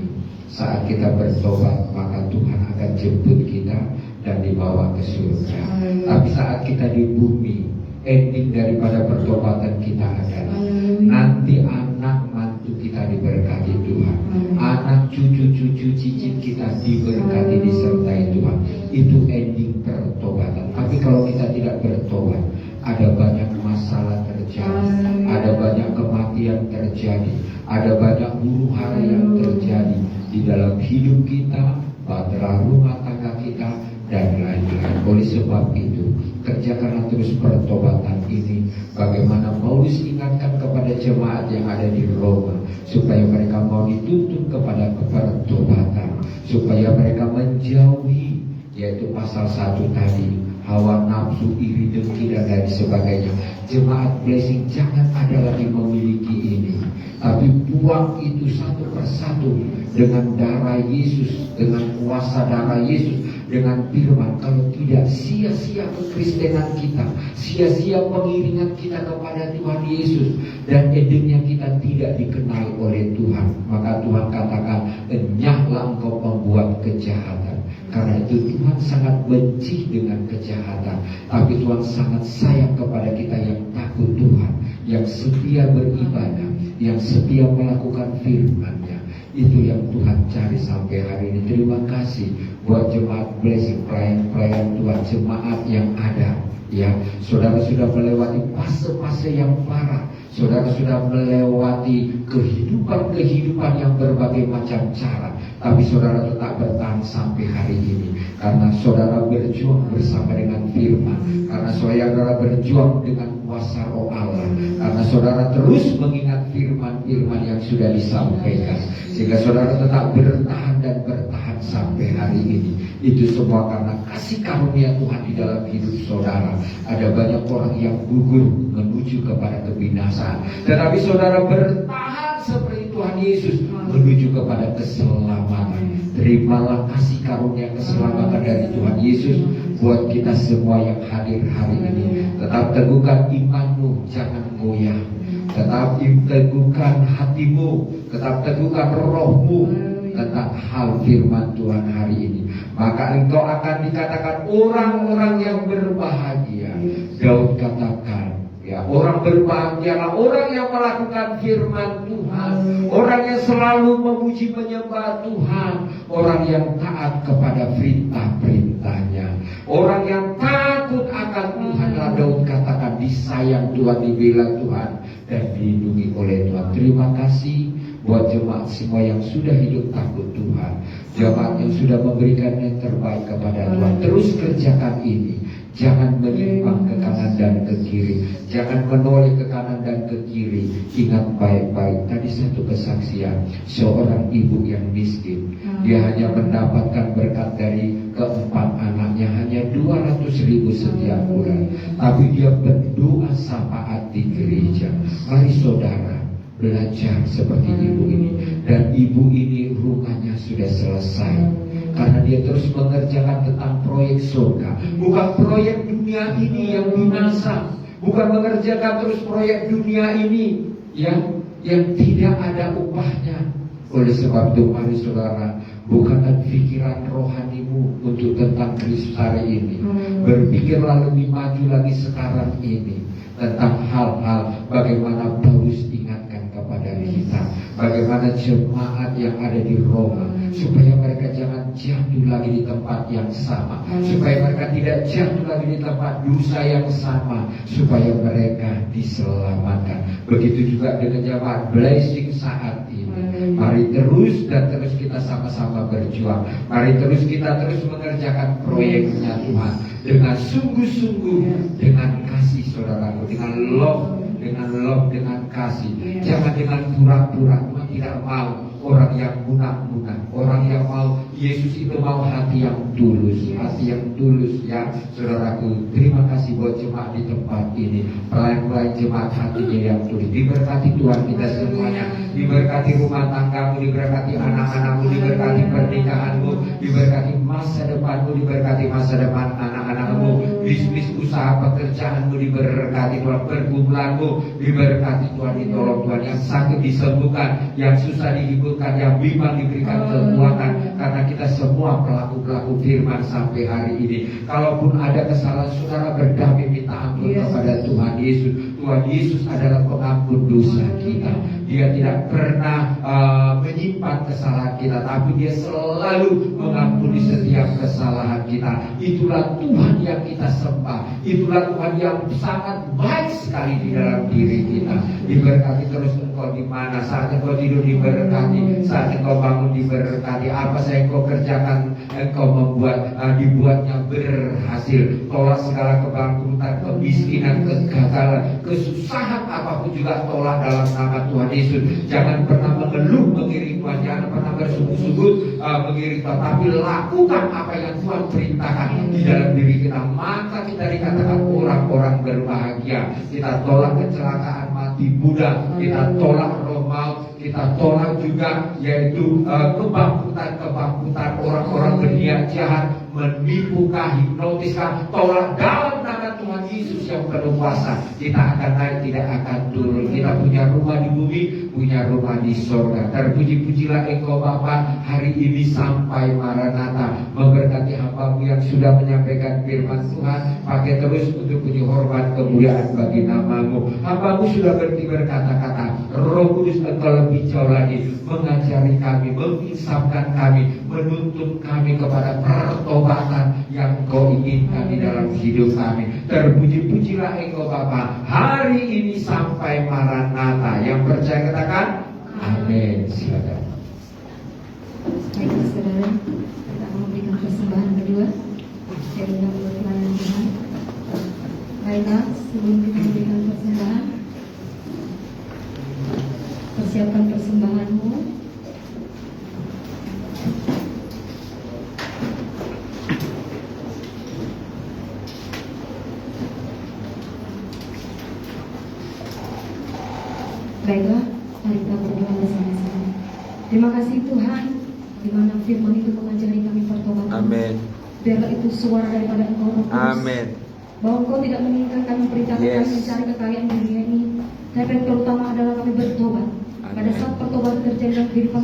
Saat kita bertobat, maka Tuhan akan jemput kita dan dibawa ke surga. Tapi saat kita di bumi, ending daripada pertobatan kita adalah nanti anak mantu kita diberkati Tuhan, anak cucu-cucu cicit kita diberkati, disertai Tuhan. Itu ending pertobatan. Tapi kalau kita tidak bertobat, ada banyak masalah terjadi, ada banyak kematian terjadi, ada banyak huru-hara yang terjadi di dalam hidup kita, bahtera rumah tangga kita, dan lain-lain. Oleh sebab itu, kerjakanlah terus pertobatan ini. Bagaimana Paulus ingatkan kepada jemaat yang ada di Roma, supaya mereka mau dituntun kepada pertobatan, supaya mereka menjauhi, yaitu pasal 1 tadi, hawa nafsu, iri, dengki, dan lain sebagainya. Jemaat blessing jangan ada lagi memiliki ini, tapi buang itu satu persatu dengan darah Yesus, dengan kuasa darah Yesus, dengan firman. Kalau tidak, sia-sia kekristenan kita, sia-sia pengiringan kita kepada Tuhan Yesus, dan endingnya kita tidak dikenal oleh Tuhan. Maka Tuhan katakan, enyahlah engkau pembuat kejahatan. Karena itu Tuhan sangat benci dengan kejahatan, tapi Tuhan sangat sayang kepada kita yang takut Tuhan, yang setia beribadah, yang setia melakukan firman-Nya. Itu yang Tuhan cari sampai hari ini. Terima kasih buat jemaat blessing, pelayan-pelayan Tuhan, jemaat yang ada. Ya, saudara sudah melewati fase-fase yang parah. Saudara sudah melewati kehidupan yang berbagai macam cara, tapi saudara tetap bertahan sampai hari ini. Karena saudara berjuang bersama dengan firman, karena saudara berjuang dengan kuasa Roh Allah, karena saudara terus mengingat firman-firman yang sudah disampaikan, sehingga saudara tetap bertahan dan bertahan sampai hari ini. Itu semua karena kasih karunia Tuhan di dalam hidup saudara. Ada banyak orang yang gugur menuju kepada kebinasaan, tetapi saudara bertahan seperti Tuhan Yesus menuju kepada keselamatan. Terimalah kasih karunia keselamatan dari Tuhan Yesus buat kita semua yang hadir hari ini. Tetap teguhkan imanmu, jangan goyah. Tetap teguhkan hatimu, tetap teguhkan rohmu tentang hal firman Tuhan hari ini. Maka engkau akan dikatakan orang-orang yang berbahagia. Daud katakan, ya, orang berbahagialah orang yang melakukan firman Tuhan, orang yang selalu memuji menyembah Tuhan, orang yang taat kepada perintah-perintahnya, orang yang takut akan Tuhan. Daud katakan, disayang Tuhan, dibela Tuhan, dan dilindungi oleh Tuhan. Terima kasih buat jemaat semua yang sudah hidup takut Tuhan, jemaat yang sudah memberikan yang terbaik kepada Tuhan. Terus kerjakan ini. Jangan menyimpang ke kanan dan ke kiri, jangan menoleh ke kanan dan ke kiri. Ingat baik-baik, tadi satu kesaksian seorang ibu yang miskin. Dia hanya mendapatkan berkat dari keempat anaknya, hanya 200.000 setiap bulan, tapi dia berdoa syafaat di gereja. Mari saudara belajar seperti ibu ini. Dan ibu ini rumahnya sudah selesai, karena dia terus mengerjakan tentang proyek surga, bukan proyek dunia ini yang binasa, bukan mengerjakan terus proyek dunia ini yang tidak ada upahnya. Oleh sebab itu mari saudara, bukakan pikiran rohanimu untuk tentang Kristus hari ini. Berpikirlah lebih maju lagi sekarang ini tentang hal-hal bagaimana Paulus ingatkan kepada kita. bagaimana jemaat yang ada di Roma, supaya mereka jangan jatuh lagi di tempat yang sama, supaya mereka tidak jatuh lagi di tempat dosa yang sama, supaya mereka diselamatkan. Begitu juga dengan jemaat Blessing saat ini. Mari terus dan terus kita sama-sama berjuang. Mari terus kita terus mengerjakan proyeknya Tuhan dengan sungguh-sungguh, dengan kasih saudaraku, dengan love, dengan kasih. Jangan dengan pura-pura. Tuhan tidak mau orang yang munak-munak, orang yang mau Yesus itu mau hati yang tulus, ya saudaraku. Terima kasih buat jemaat di tempat ini, pelayan-pelayan jemaat hatinya yang tulus. Diberkati Tuhan kita semuanya, diberkati rumah tanggamu, diberkati anak-anakmu, diberkati pernikahanmu, diberkati masa depanmu, diberkati masa depan anak-anakmu, bisnis usaha pekerjaanmu diberkati Tuhan, pergumulanmu diberkati Tuhan, ditolong Tuhan, yang sakit disembuhkan, yang susah dihiburkan, yang bimbang diberikan kekuatan. Karena kita semua pelaku-pelaku firman sampai hari ini. Kalaupun ada kesalahan saudara, berdamai minta ampun kepada Tuhan Yesus. Tuhan Yesus adalah pengampun dosa kita. Dia tidak pernah menyimpan kesalahan kita, tapi Dia selalu mengampuni setiap kesalahan kita. Itulah Tuhan yang kita sembah. Itulah Tuhan yang sangat baik sekali di dalam diri kita. Diberkati terus engkau di mana, saat engkau tidur diberkati, saat engkau bangun diberkati. Apa saja engkau kerjakan, engkau dibuatnya berhasil. Tolak segala kebangkrutan, kemiskinan, kegagalan, kesusahan apapun juga tolak dalam nama Tuhan Yesus. Jangan pernah mengeluh mengiring Tuhan, jangan pernah bersungguh-sungguh mengiring Tuhan, tapi lakukan apa yang Tuhan perintahkan di dalam diri kita. Maka kita dikatakan orang-orang berbahagia. Kita tolak kecelakaan mati muda, kita tolak roh maut, kita tolak juga yaitu kebangkutan orang-orang berniat jahat, menipukah, hipnotiskah, tolak dalam nama Tuhan Yesus yang penuh kuasa. Kita akan naik, tidak akan turun. Kita punya rumah di bumi, punya rumah di sorga. Terpuji-pujilah Engkau Bapa hari ini sampai Maranatha. Memberkati hamba-Mu yang sudah menyampaikan firman Tuhan. Pakai terus untuk puji hormat kemuliaan bagi nama-Mu. Hamba-Mu sudah berkata-kata. Roh Kudus Engkau lebih jauh lagi mengajari kami, menginsafkan kami, menuntun kami kepada pertobatan yang Engkau inginkan di dalam hidup kami. Terpuji-pujilah Engkau Bapa hari ini sampai Maranatha. Yang percaya katakan amin. Silakan. Baiklah saudara, kita akan memberikan persembahan kedua dari nama pelayan Tuhan. Baiklah, sebelum kita memberikan persembahan, persiapkan persembahanmu. Baiklah, mari kita berdoa bersama-sama. Terima kasih Tuhan, di mana firman itu mengajari kami pertobatan. Amin. Biarlah itu suara daripada Engkau, Roh Kudus. Amin. Bahwa Engkau tidak menginginkan kami perintahkan kami mencari kekayaan di dunia ini, tapi yang terutama adalah kami bertobat. Pada saat pertobatan terjadi dalam kehidupan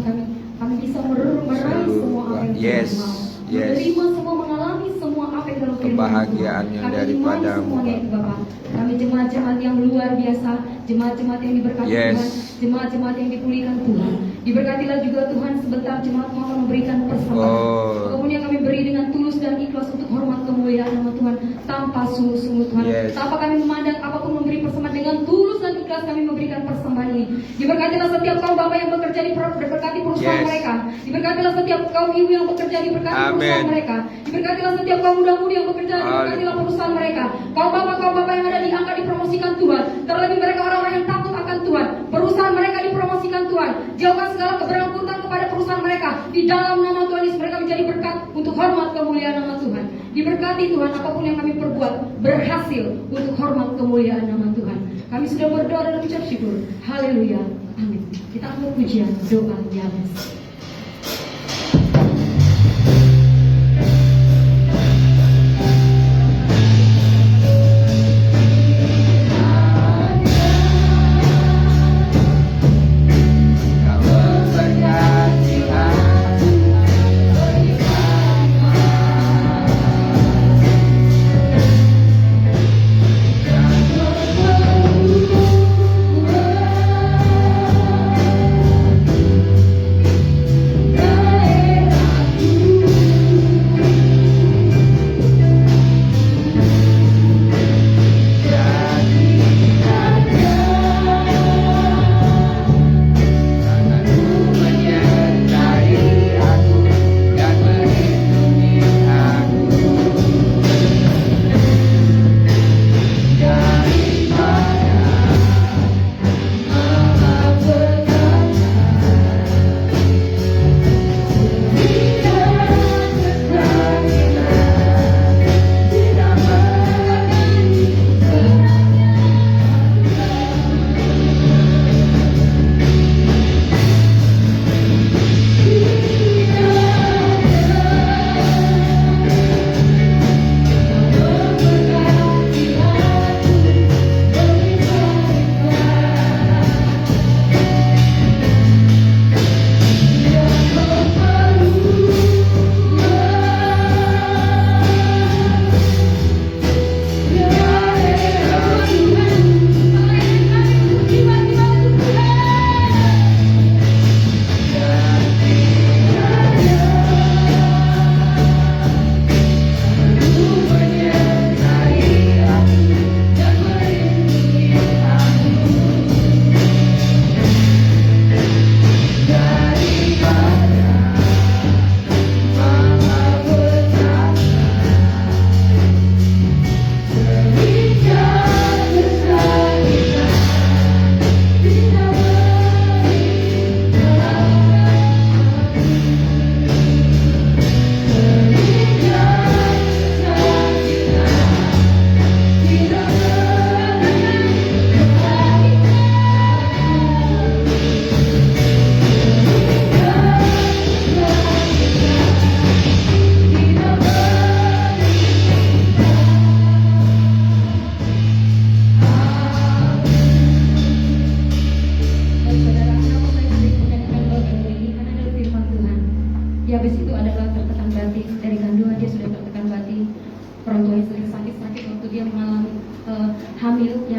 kami bisa meraih semua apa yang Tuhan mau. Menerima semua, mengalami semua apa yang dalam kehidupan kebahagiaan yang daripada semuanya itu Bapak. Kami jemaat-jemaat yang luar biasa, jemaat-jemaat yang diberkati Tuhan, jemaat-jemaat yang dipulihkan Tuhan. Diberkatilah juga Tuhan, sebentar jemaat mau memberikan persembahan. Kemudian kami beri dengan tulus dan ikhlas untuk hormat kemuliaan nama Tuhan, tanpa sungguh-sungguh Tuhan. Tanpa kami memandang apapun, memberi persembahan dengan tulus dan ikhlas kami memberikan persembahan ini. Diberkatilah setiap kaum bapak yang bekerja di perusahaan mereka. Diberkatilah setiap kaum ibu yang bekerja di perusahaan mereka. Diberkatilah setiap kaum muda-mudi yang bekerja di perusahaan mereka. Kaum bapak yang ada diangkat dipromosikan Tuhan. Terlebih mereka orang-orang yang takut akan Tuhan. Perusahaan mereka dipromosikan Tuhan. Jauhkan segala keberangkutan kepada perusahaan mereka. Di dalam nama Tuhan Yesus mereka menjadi berkat untuk hormat kemuliaan nama Tuhan. Diberkati Tuhan, apapun yang kami perbuat berhasil untuk hormat kemuliaan nama Tuhan. Kami sudah berdoa dan ucap syukur. Haleluya. Amin. Kita angkat pujian doa Yabes.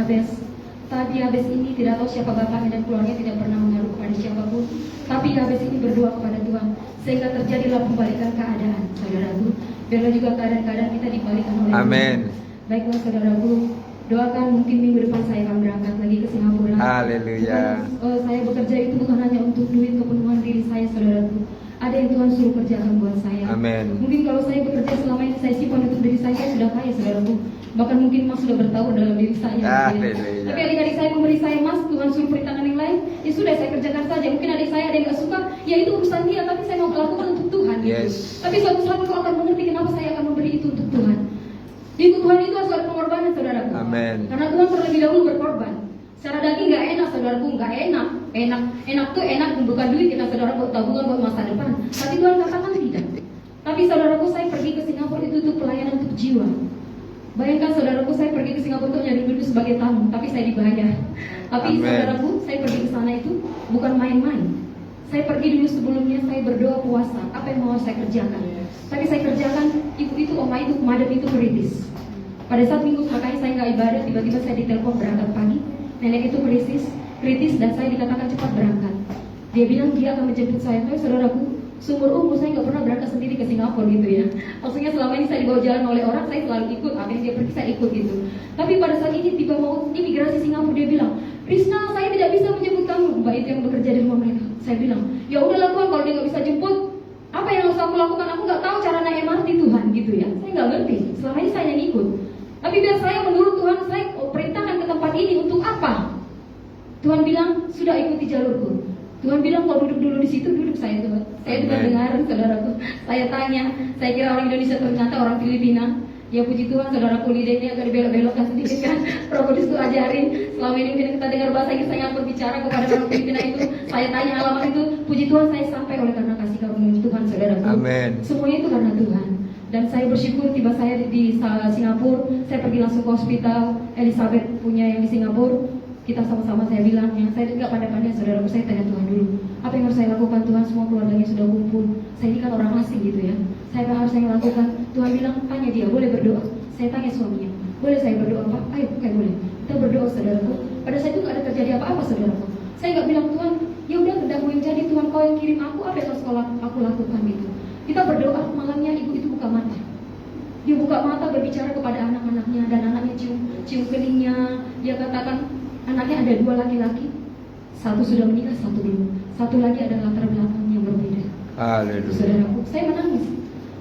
Yabes. Tapi Yabes ini tidak tahu siapa bapaknya dan keluarganya, tidak pernah mengadu kepada siapapun. Tapi Yabes ini berdoa kepada Tuhan, sehingga terjadilah pembalikan keadaan, saudaraku. Biarlah juga keadaan-keadaan kita dibalikan oleh Tuhan. Amin. Baiklah saudaraku, doakan mungkin minggu depan saya akan berangkat lagi ke Singapura. Haleluya. Saya bekerja itu bukan hanya untuk duit kepenuhan diri saya, saudaraku. Ada yang Tuhan suruh kerjakan buat saya. Amin. Mungkin kalau saya bekerja selama ini saya simpan untuk diri saya sudah kaya, saudaraku. Bahkan mungkin emas sudah bertaur dalam diri saya. Haleluya. Tapi adik-adik saya memberi saya emas, Tuhan suruh perintahkan yang lain, ya sudah saya kerjakan saja. Mungkin adik saya ada yang gak suka, ya itu urusan dia, tapi saya mau lakukan untuk Tuhan. Gitu. Yes. Tapi suatu saat kau akan mengerti kenapa saya akan memberi itu untuk Tuhan. Ikut Tuhan itu harus ada pengorbanan, saudaraku. Amin. Karena Tuhan terlebih dahulu berkorban. Secara daging nggak enak, saudaraku, nggak enak. Enak tuh enak bukan duit kita, saudara, buat tabungan buat masa depan. Tapi Tuhan katakan tidak. Tapi saudaraku, saya pergi ke Singapura itu untuk pelayanan untuk jiwa. Bayangkan saudaraku, saya pergi ke Singapura untuk nyari duit sebagai tamu, tapi saya dibayar. Tapi Amen. saudaraku, saya pergi ke sana itu bukan main-main. Saya pergi dulu sebelumnya, saya berdoa puasa. Apa yang mau saya kerjakan? Tapi saya kerjakan itu oma itu madam itu kritis. Pada saat minggu makanya saya nggak ibadah, tiba-tiba saya ditelepon berangkat pagi. Nenek itu kritis dan saya dikatakan cepat berangkat. Dia bilang dia akan menjemput saya. Tapi saudaraku, seumur umur saya nggak pernah berangkat sendiri ke Singapura gitu ya. Maksudnya selama ini saya dibawa jalan oleh orang, saya selalu ikut. Apa yang dia pergi saya ikut gitu. Tapi pada saat ini tiba mau imigrasi Singapura, dia bilang, Risna, saya tidak bisa menjemput kamu. Mbak itu yang bekerja di rumah mereka. Saya bilang, ya udahlah Tuhan, kalau dia nggak bisa jemput, apa yang harus aku lakukan? Aku nggak tahu cara naik MRT Tuhan gitu ya. Saya nggak ngerti. Selama ini saya yang ikut. Tapi biar saya menurut Tuhan, saya perintahkan ke tempat ini untuk apa? Tuhan bilang, sudah ikuti jalurku. Tuhan bilang, kalau duduk dulu di situ, duduk saya Tuhan. Saya juga dengar, saudaraku. Saya tanya, saya kira orang Indonesia, ternyata orang Filipina. Ya puji Tuhan, saudaraku, lidah ini agak dibelok-belokkan sedikit kan. Prokodis itu ajarin. Selama ini mungkin kita dengar bahasa Inggris, saya nggak berbicara kepada orang Filipina itu. Saya tanya alamat itu, puji Tuhan saya sampai oleh karena kasih karunia Tuhan, saudaraku. Amin. Semuanya itu karena Tuhan. Dan saya bersyukur tiba saya di Singapura, saya pergi langsung ke hospital Elizabeth punya yang di Singapura. Kita sama-sama saya bilang, yang saya nggak pandai-pandai, saudaraku, saya tanya Tuhan dulu, apa yang harus saya lakukan? Tuhan, semua keluarganya sudah kumpul. Saya ini kan orang asing gitu ya. Saya apa harus saya lakukan? Tuhan bilang, tanya dia, boleh berdoa. Saya tanya suaminya, boleh saya berdoa Pak? Ayo, kayak boleh. Kita berdoa, saudaraku. Pada saat itu nggak ada terjadi apa-apa, saudaraku. Saya nggak bilang Tuhan, ya udah kehendakmu yang jadi, Tuhan Kau yang kirim aku, apa yang harus aku lakukan gitu. Kita berdoa, malamnya ibu itu buka mata. Dia buka mata berbicara kepada anak-anaknya, dan anaknya cium keningnya. Dia katakan, anaknya ada 2 laki-laki, satu sudah menikah, satu belum. Satu lagi ada latar belakang yang berbeda. Haleluya. Saudaraku, saya menangis.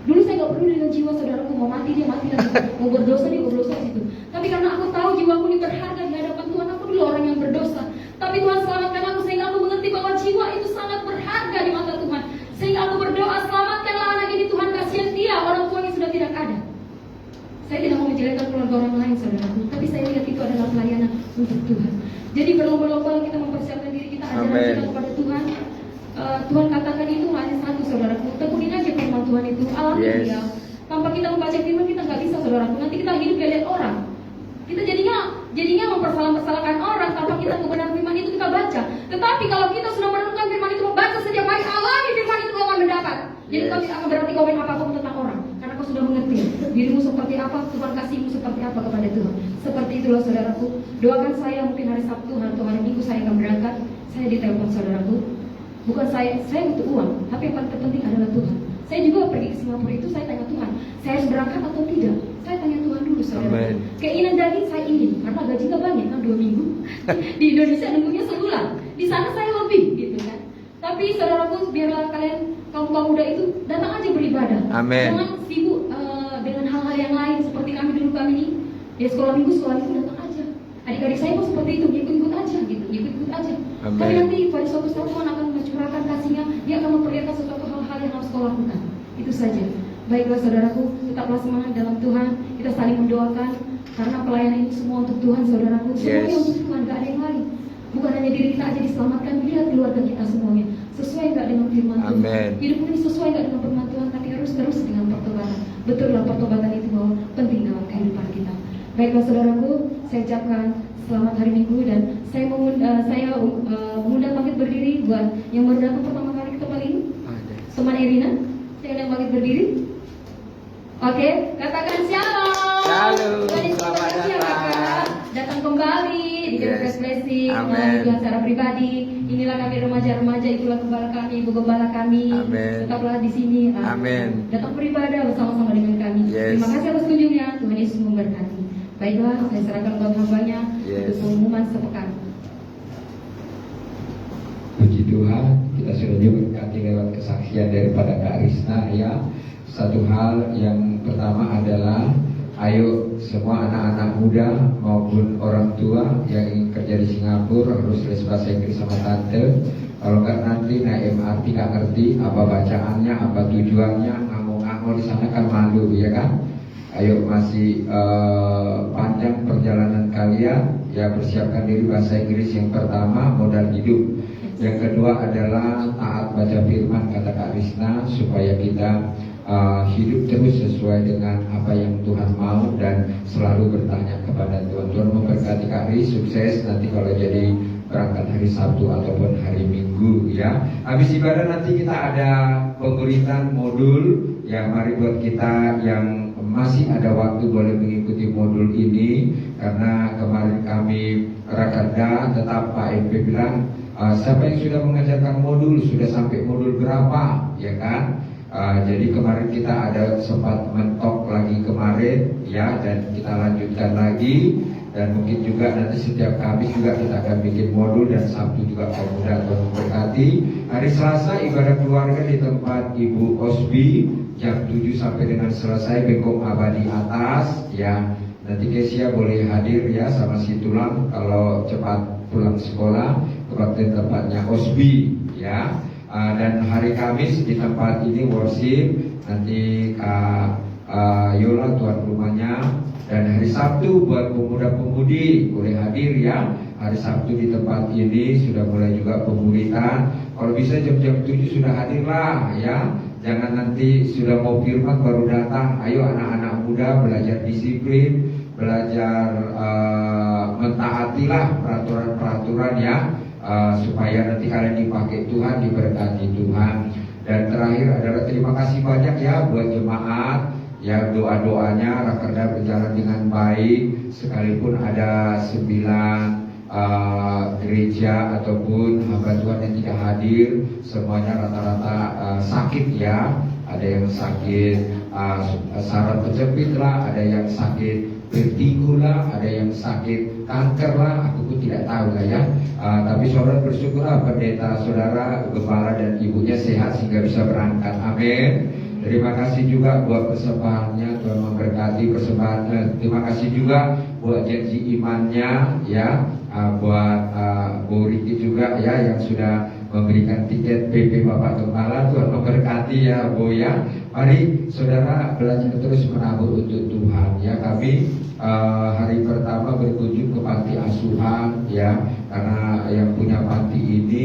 Dulu saya nggak peduli dengan jiwa saudaraku, mau mati dia mati lagi, mau berdosa dia berdosa di situ. Tapi karena aku tahu jiwaku ini berharga di hadapan Tuhan, aku dulu orang yang berdosa. Tapi Tuhan selamatkan aku sehingga aku mengerti bahwa jiwa itu sangat berharga di mata Tuhan. Sehingga aku berdoa, selamatkanlah anak ini Tuhan, kasihan dia, orang tuanya sudah tidak ada. Saya tidak mau menjelekkan keluarga orang lain, saudaraku, tapi saya lihat itu adalah pelayanan untuk Tuhan. Jadi berlomba-lomba kita mempersiapkan diri kita, ajaran kita kepada Tuhan. Tuhan katakan itu hanya satu, saudaraku. Tekunin aja firman Tuhan itu, alami dia. Tanpa kita membaca firman kita nggak bisa, saudaraku. Nanti kita hidup lihat orang. Kita jadinya mempersalahkan orang tanpa kita kebenaran firman itu kita baca. Tetapi kalau kita sudah menemukan firman itu, membaca setiap hari, alami firman itu akan mendapat. Jadi kau tidak akan berarti komen apapun tentang orang, karena kau sudah mengerti dirimu seperti apa, Tuhan kasihmu seperti apa kepada Tuhan. Seperti itulah saudaraku. Doakan saya mungkin hari Sabtu atau hari Minggu saya akan berangkat. Saya ditelepon, saudaraku. Bukan saya butuh uang, tapi yang paling terpenting adalah Tuhan. Saya juga pergi ke Singapura itu, saya tanya Tuhan, saya harus berangkat atau tidak? Saya tanya Tuhan dulu, saudara. Keinginan daging saya ingin, karena gaji nggak banyak kan, 2 minggu. Di Indonesia nunggunya sebulan, di sana saya lebih, gitu kan. Tapi saudaraku, biarlah kalian kaum muda itu datang aja beribadah. Amin. Jangan sibuk dengan hal-hal yang lain seperti kami ini. Ya sekolah minggu datang aja. Adik-adik saya pun seperti itu, ikut-ikut aja gitu, ikut-ikut aja. Amin. Tapi nanti pada suatu saat Tuhan akan mencurahkan kasihnya, dia akan memperlihatkan sesuatu hal-hal yang harus kau lakukan. Itu saja. Baiklah saudaraku, tetaplah semangat dalam Tuhan. Kita saling mendoakan, karena pelayanan ini semua untuk Tuhan, saudaraku. Semuanya untuk Tuhan, gak ada yang lain. Bukan hanya diri kita aja diselamatkan, lihat keluarga kita semuanya sesuai gak dengan firman Tuhan. Amin. Hidup ini sesuai gak dengan firman Tuhan, tapi harus terus dengan pertobatan. Betullah pertobatan itu bahwa penting dalam kehidupan kita. Baiklah saudaraku, saya ucapkan selamat hari Minggu, dan saya mengundang bangkit berdiri buat yang baru datang pertama kali ke tempat ini. Teman Irina, saya undang bangkit berdiri. Oke, katakan shalom. Shalom. Selamat Selamat datang. datang kembali di Yes. Fresh Blessing Amen. melalui Tuhan secara pribadi. Inilah kami remaja-remaja, itulah gembala kami, ibu gembala kami. Amen. Tetaplah di sini. Amen. Datang beribadah bersama-sama dengan kami. Yes. Terima kasih atas kunjungnya. Tuhan Yesus memberkati. Baiklah, saya serahkan buat hambanya Yes. untuk pengumuman sepekan. Puji Tuhan, kita sudah diberkati lewat kesaksian daripada Kak Risna ya. Satu hal yang pertama adalah ayo semua anak-anak muda maupun orang tua yang ingin kerja di Singapura harus les bahasa Inggris sama tante. Kalau nggak nanti naik MRT nggak ngerti apa bacaannya, apa tujuannya, ngangong-ngangong di sana kan malu ya kan. Ayo masih panjang perjalanan kalian ya, persiapkan diri bahasa Inggris yang pertama modal hidup. Yang kedua adalah taat baca firman kata Kak Risna supaya kita hidup terus sesuai dengan apa yang Tuhan mau dan selalu bertanya kepada Tuhan. Tuhan memberkati Kak Ris, sukses nanti kalau jadi berangkat hari Sabtu ataupun hari Minggu ya. Habis ibadah nanti kita ada pemberitaan modul ya. Mari buat kita yang masih ada waktu boleh mengikuti modul ini, karena kemarin kami Rakerda tetap Pak MP bilang siapa yang sudah mengajarkan modul sudah sampai modul berapa ya kan. Jadi kemarin kita ada sempat mentok lagi kemarin ya, dan kita lanjutkan lagi, dan mungkin juga nanti setiap Kamis juga kita akan bikin modul, dan Sabtu juga pemuda atau memberkati. Hari Selasa ibadah keluarga di tempat Ibu Osbi jam 7 sampai dengan selesai, Bengkong Abadi atas ya. Nanti Kesia boleh hadir ya sama si Tulang kalau cepat pulang sekolah ke tempatnya Osbi ya. Dan hari Kamis di tempat ini worship, nanti Kak Yola tuan rumahnya. Dan hari Sabtu buat pemuda-pemudi boleh hadir ya. Hari Sabtu di tempat ini sudah mulai juga pemuritan. Kalau bisa jam-jam 7 sudah hadirlah ya. Jangan nanti sudah mau firman baru datang. Ayo anak-anak muda belajar disiplin, belajar mentaatilah peraturan-peraturan ya. Supaya nanti kalian dipakai Tuhan, diberkati Tuhan. Dan terakhir adalah terima kasih banyak ya buat jemaat ya, doa-doanya Rakerda berjalan dengan baik, sekalipun ada 9 gereja ataupun hamba Tuhan yang tidak hadir, semuanya rata-rata sakit ya. Ada yang sakit saraf kejepit lah, ada yang sakit vertigo lah, ada yang sakit kanker lah, aku pun tidak tahu lah ya. Tapi saudara bersyukurlah pendeta saudara, gembala dan ibunya sehat sehingga bisa berangkat. Amin. Terima kasih juga buat persembahannya, Tuhan memberkati persembahannya. Terima kasih juga buat janji imannya ya, buat Bu Riki juga ya yang sudah memberikan tiket PP Bapak Gembala. Tuhan memberkati ya Bu ya. Mari saudara belajar terus menabur untuk Tuhan ya. Kami hari pertama berkunjung ke panti asuhan ya, karena yang punya panti ini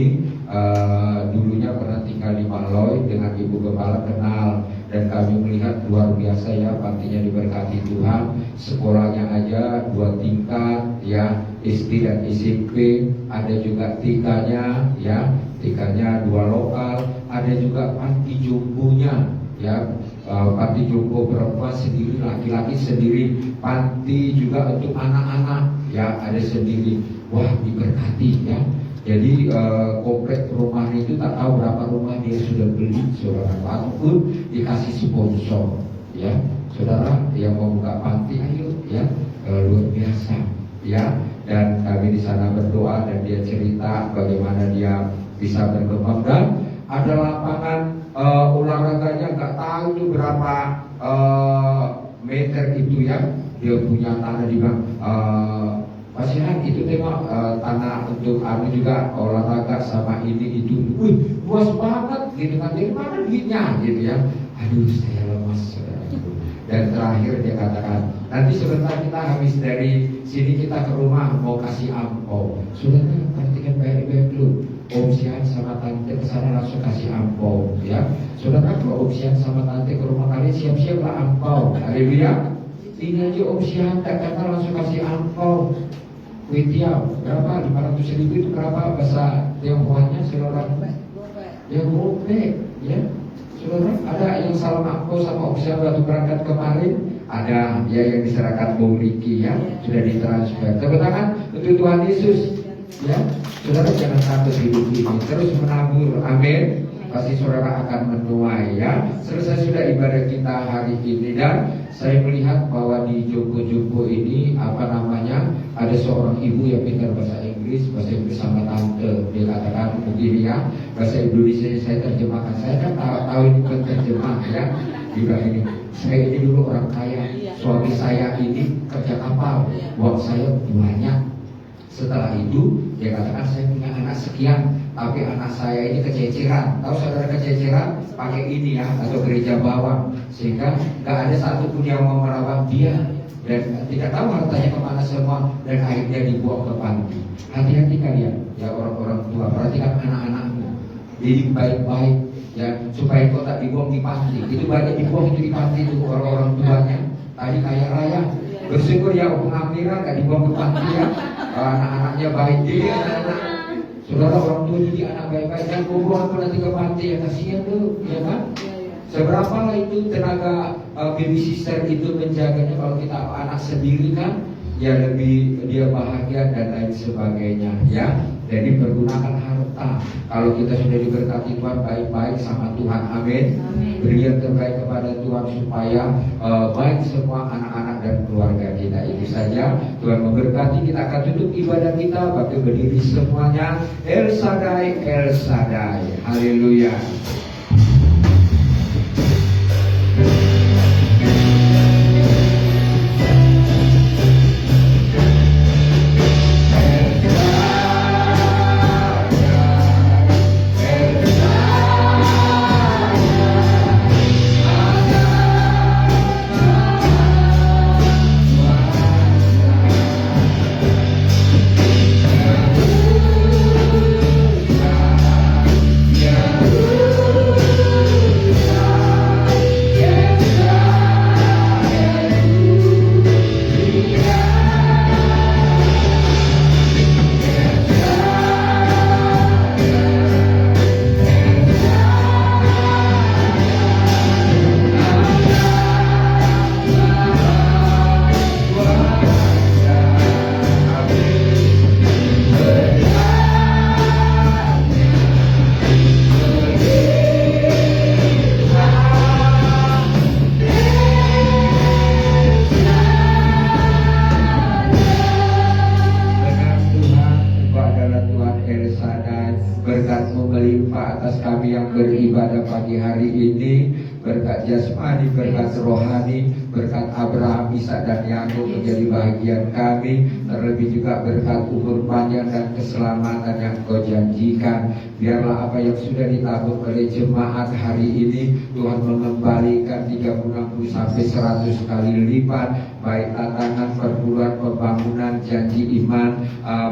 dulunya pernah tinggal di Maloy, dengan Ibu Gembala kenal, dan kami melihat luar biasa ya, pantinya diberkati Tuhan. Sekolahnya aja 2 tingkat ya, SD dan SMP, ada juga TK-nya ya, TK-nya 2 lokal, ada juga panti jombonya ya, panti jombo perempuan sendiri, laki-laki sendiri, panti juga untuk anak-anak ya, ada sendiri. Wah, diberkati ya. Jadi komplek perumahan itu tak tahu berapa rumah dia sudah beli saudara, ataupun dikasih sponsor ya. Saudara yang mau buka panti ayo ya, luar biasa ya. Dan kami di sana berdoa dan dia cerita bagaimana dia bisa berkembang, dan ada lapangan olahraganya, nggak tahu itu berapa meter itu ya. Dia punya tanah di bang. Pasihan itu tengok tanah untuk anu juga olahraga sama ini itu, luas banget gitu kan, dari mana duitnya gitu ya. Aduh saya lemas saudaraku. Dan terakhir dia katakan, nanti sebentar kita habis dari sini kita ke rumah mau kasih ampau. Saudara perhatikan baik-baik dulu. Om Sian sama tante ke sana langsung kasih ampau ya. Saudara kalau Om Sian sama tante ke rumah kalian siap-siaplah ampau. Haleluya. Ini aja Om Sian tak kata langsung kasih ampau. Kuitiau berapa? 500.000 itu berapa bahasa Tionghoanya saudara? Ya gopek ya. Saudara ada yang salah ampau sama Om Sian waktu berangkat kemarin, ada ya yang diserahkan Bung Riki ya, sudah ditransfer. Tepuk tangan untuk Tuhan Yesus ya. Saudara jangan takut hidup ini, terus menabur, amin. Pasti saudara akan menuai ya. Selesai sudah ibadah kita hari ini, dan saya melihat bahwa di jumbo-jumbo ini ada seorang ibu yang pintar bahasa Inggris sama tante. Dia katakan begini ya, bahasa Indonesia saya terjemahkan. Saya kan tahu ini penerjemah ya. Dia bilang ini, saya ini dulu orang kaya, suami saya ini kerja kapal, uang saya banyak. Setelah itu dia katakan saya punya anak sekian, tapi anak saya ini kececeran. Tahu saudara kececeran? Pakai ini ya, atau gereja bawang, sehingga gak ada satupun yang mau merawat dia, dan tidak tahu hartanya kemana semua, dan akhirnya dibuang ke panti. Hati-hati kalian ya orang-orang tua, perhatikan anak-anakmu, didik baik-baik ya, supaya kau tak dibuang di panti. Itu banyak dibuang itu di panti itu orang-orang tuanya. Tadi kaya raya, bersyukur ya pengamiran gak dibuang ke panti ya. Anak-anaknya baik, jadi anak-anak saudara orang tua jadi anak baik-baik, dan buang nanti ke panti ya, kasihan tuh ya kan. Seberapa lah itu tenaga babysitter itu menjaganya, kalau kita anak sendiri kan ya lebih dia bahagia dan lain sebagainya ya. Jadi pergunakan harta. Kalau kita sudah diberkati Tuhan, baik-baik sama Tuhan, amin. Beri yang terbaik kepada Tuhan supaya baik semua anak-anak dan keluarga kita. Itu saja, Tuhan memberkati. Kita akan tutup ibadah kita pakai berdiri semuanya. El Shaddai, El Shaddai, haleluya. Berkat-Mu melimpah atas kami yang beribadah pagi hari ini. Berkat jasmani, berkat rohani, berkat Abraham, Ishak dan Yakub menjadi bahagian kami. Terlebih juga berkat umur panjang dan keselamatan yang Kau janjikan. Biarlah apa yang sudah ditabung oleh jemaat hari ini Tuhan mengembalikan 30, 60 sampai 100 kali lipat, baik tantangan, perpuluhan, pembangunan, janji iman,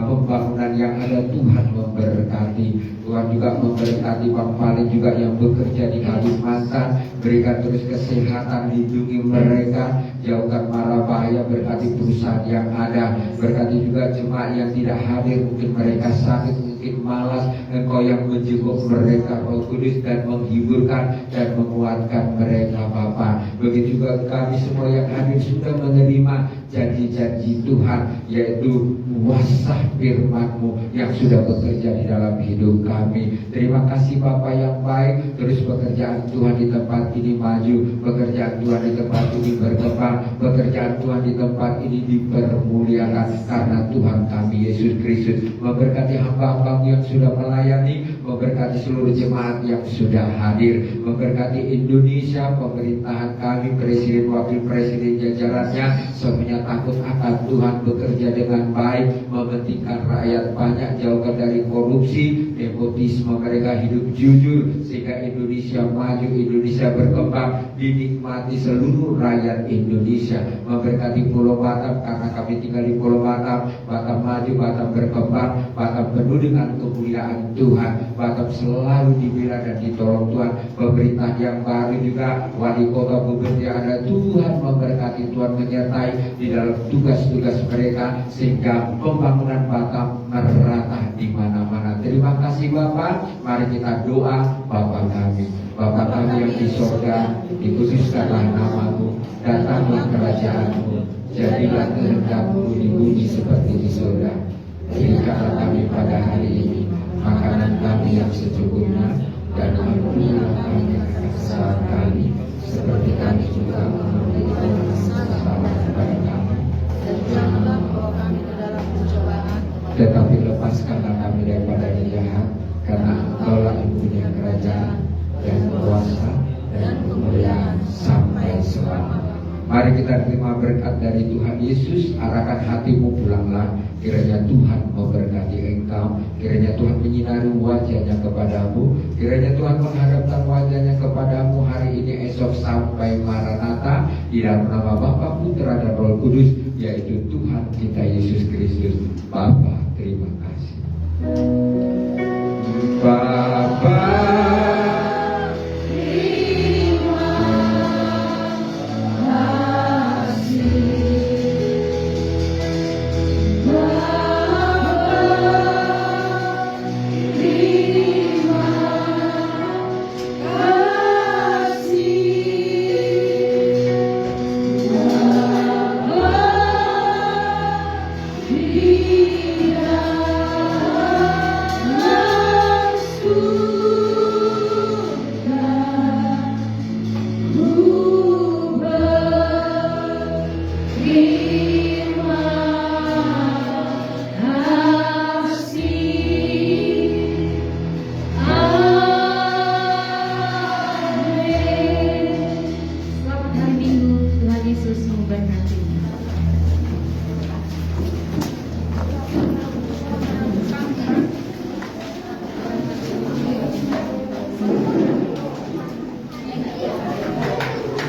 pembangunan yang ada. Tuhan memberkati. Tuhan juga memberkati Bang Pali juga yang bekerja di Kalimantan. Berikan terus kesehatan, lindungi mereka, jauhkan mara bahaya, berkati perusahaan yang ada. Berkati juga jemaat yang tidak hadir, mungkin mereka sakit, mungkin malas. Engkau yang menjenguk mereka, Roh Kudus, dan menghiburkan dan menguatkan mereka, Bapa. Begitu juga kami semua yang hadir sudah menerima janji-janji Tuhan, yaitu kuasa firman-Mu yang sudah bekerja di dalam hidup kami. Terima kasih Bapa yang baik. Terus pekerjaan Tuhan di tempat ini maju, pekerjaan Tuhan di tempat ini berkembang, pekerjaan Tuhan di tempat ini dipermuliakan, karena Tuhan kami Yesus Kristus. Memberkati hamba-Hamba yang sudah melayani, memberkati seluruh jemaat yang sudah hadir, memberkati Indonesia, pemerintahan kami, presiden, wakil presiden, jajarannya, semuanya takut akan Tuhan, bekerja dengan baik, mementingkan rakyat banyak, jauhkan dari korupsi, nepotisme, mereka hidup jujur, sehingga Indonesia maju, Indonesia berkembang, dinikmati seluruh rakyat Indonesia. Memberkati Pulau Batam, karena kami tinggal di Pulau Batam. Batam maju, Batam berkembang, Batam penuh dengan kemuliaan Tuhan. Batam selalu dibela dan ditolong Tuhan. Pemerintah yang baru juga, wali kota, gubernur yang ada, Tuhan memberkati, Tuhan menyertai di dalam tugas-tugas mereka, sehingga pembangunan Batam merata di mana-mana. Terima kasih Bapak. Mari kita doa. Bapa kami Bapa kami yang di sorga, dikuduskanlah namamu, datanglah kerajaanmu, jadilah kehendakmu di bumi seperti di sorga. Berikanlah kami pada hari ini makanan kami yang secukupnya, dan ampunilah kami kesalahan kami, seperti kami juga mengampuni orang yang bersalah kepada kami. Dan janganlah membawa kami ke dalam pencobaan, Tetapi lepaskanlah kami daripada yang jahat, karena Engkaulah yang punya kerajaan dan kuasa dan kemuliaan sampai selamanya. Mari kita terima berkat dari Tuhan Yesus. Arahkan hatimu, pulanglah. Kiranya Tuhan memberkati engkau. Kiranya Tuhan menyinari wajahnya kepadamu. Kiranya Tuhan menghadapkan wajahnya kepadamu hari ini, esok, sampai Maranatha. Di dalam nama Bapa, Putra, dan Roh Kudus, yaitu Tuhan kita Yesus Kristus. Bapa, terima kasih. Bapa, Selamat hari Minggu, Tuhan Yesus memberkati.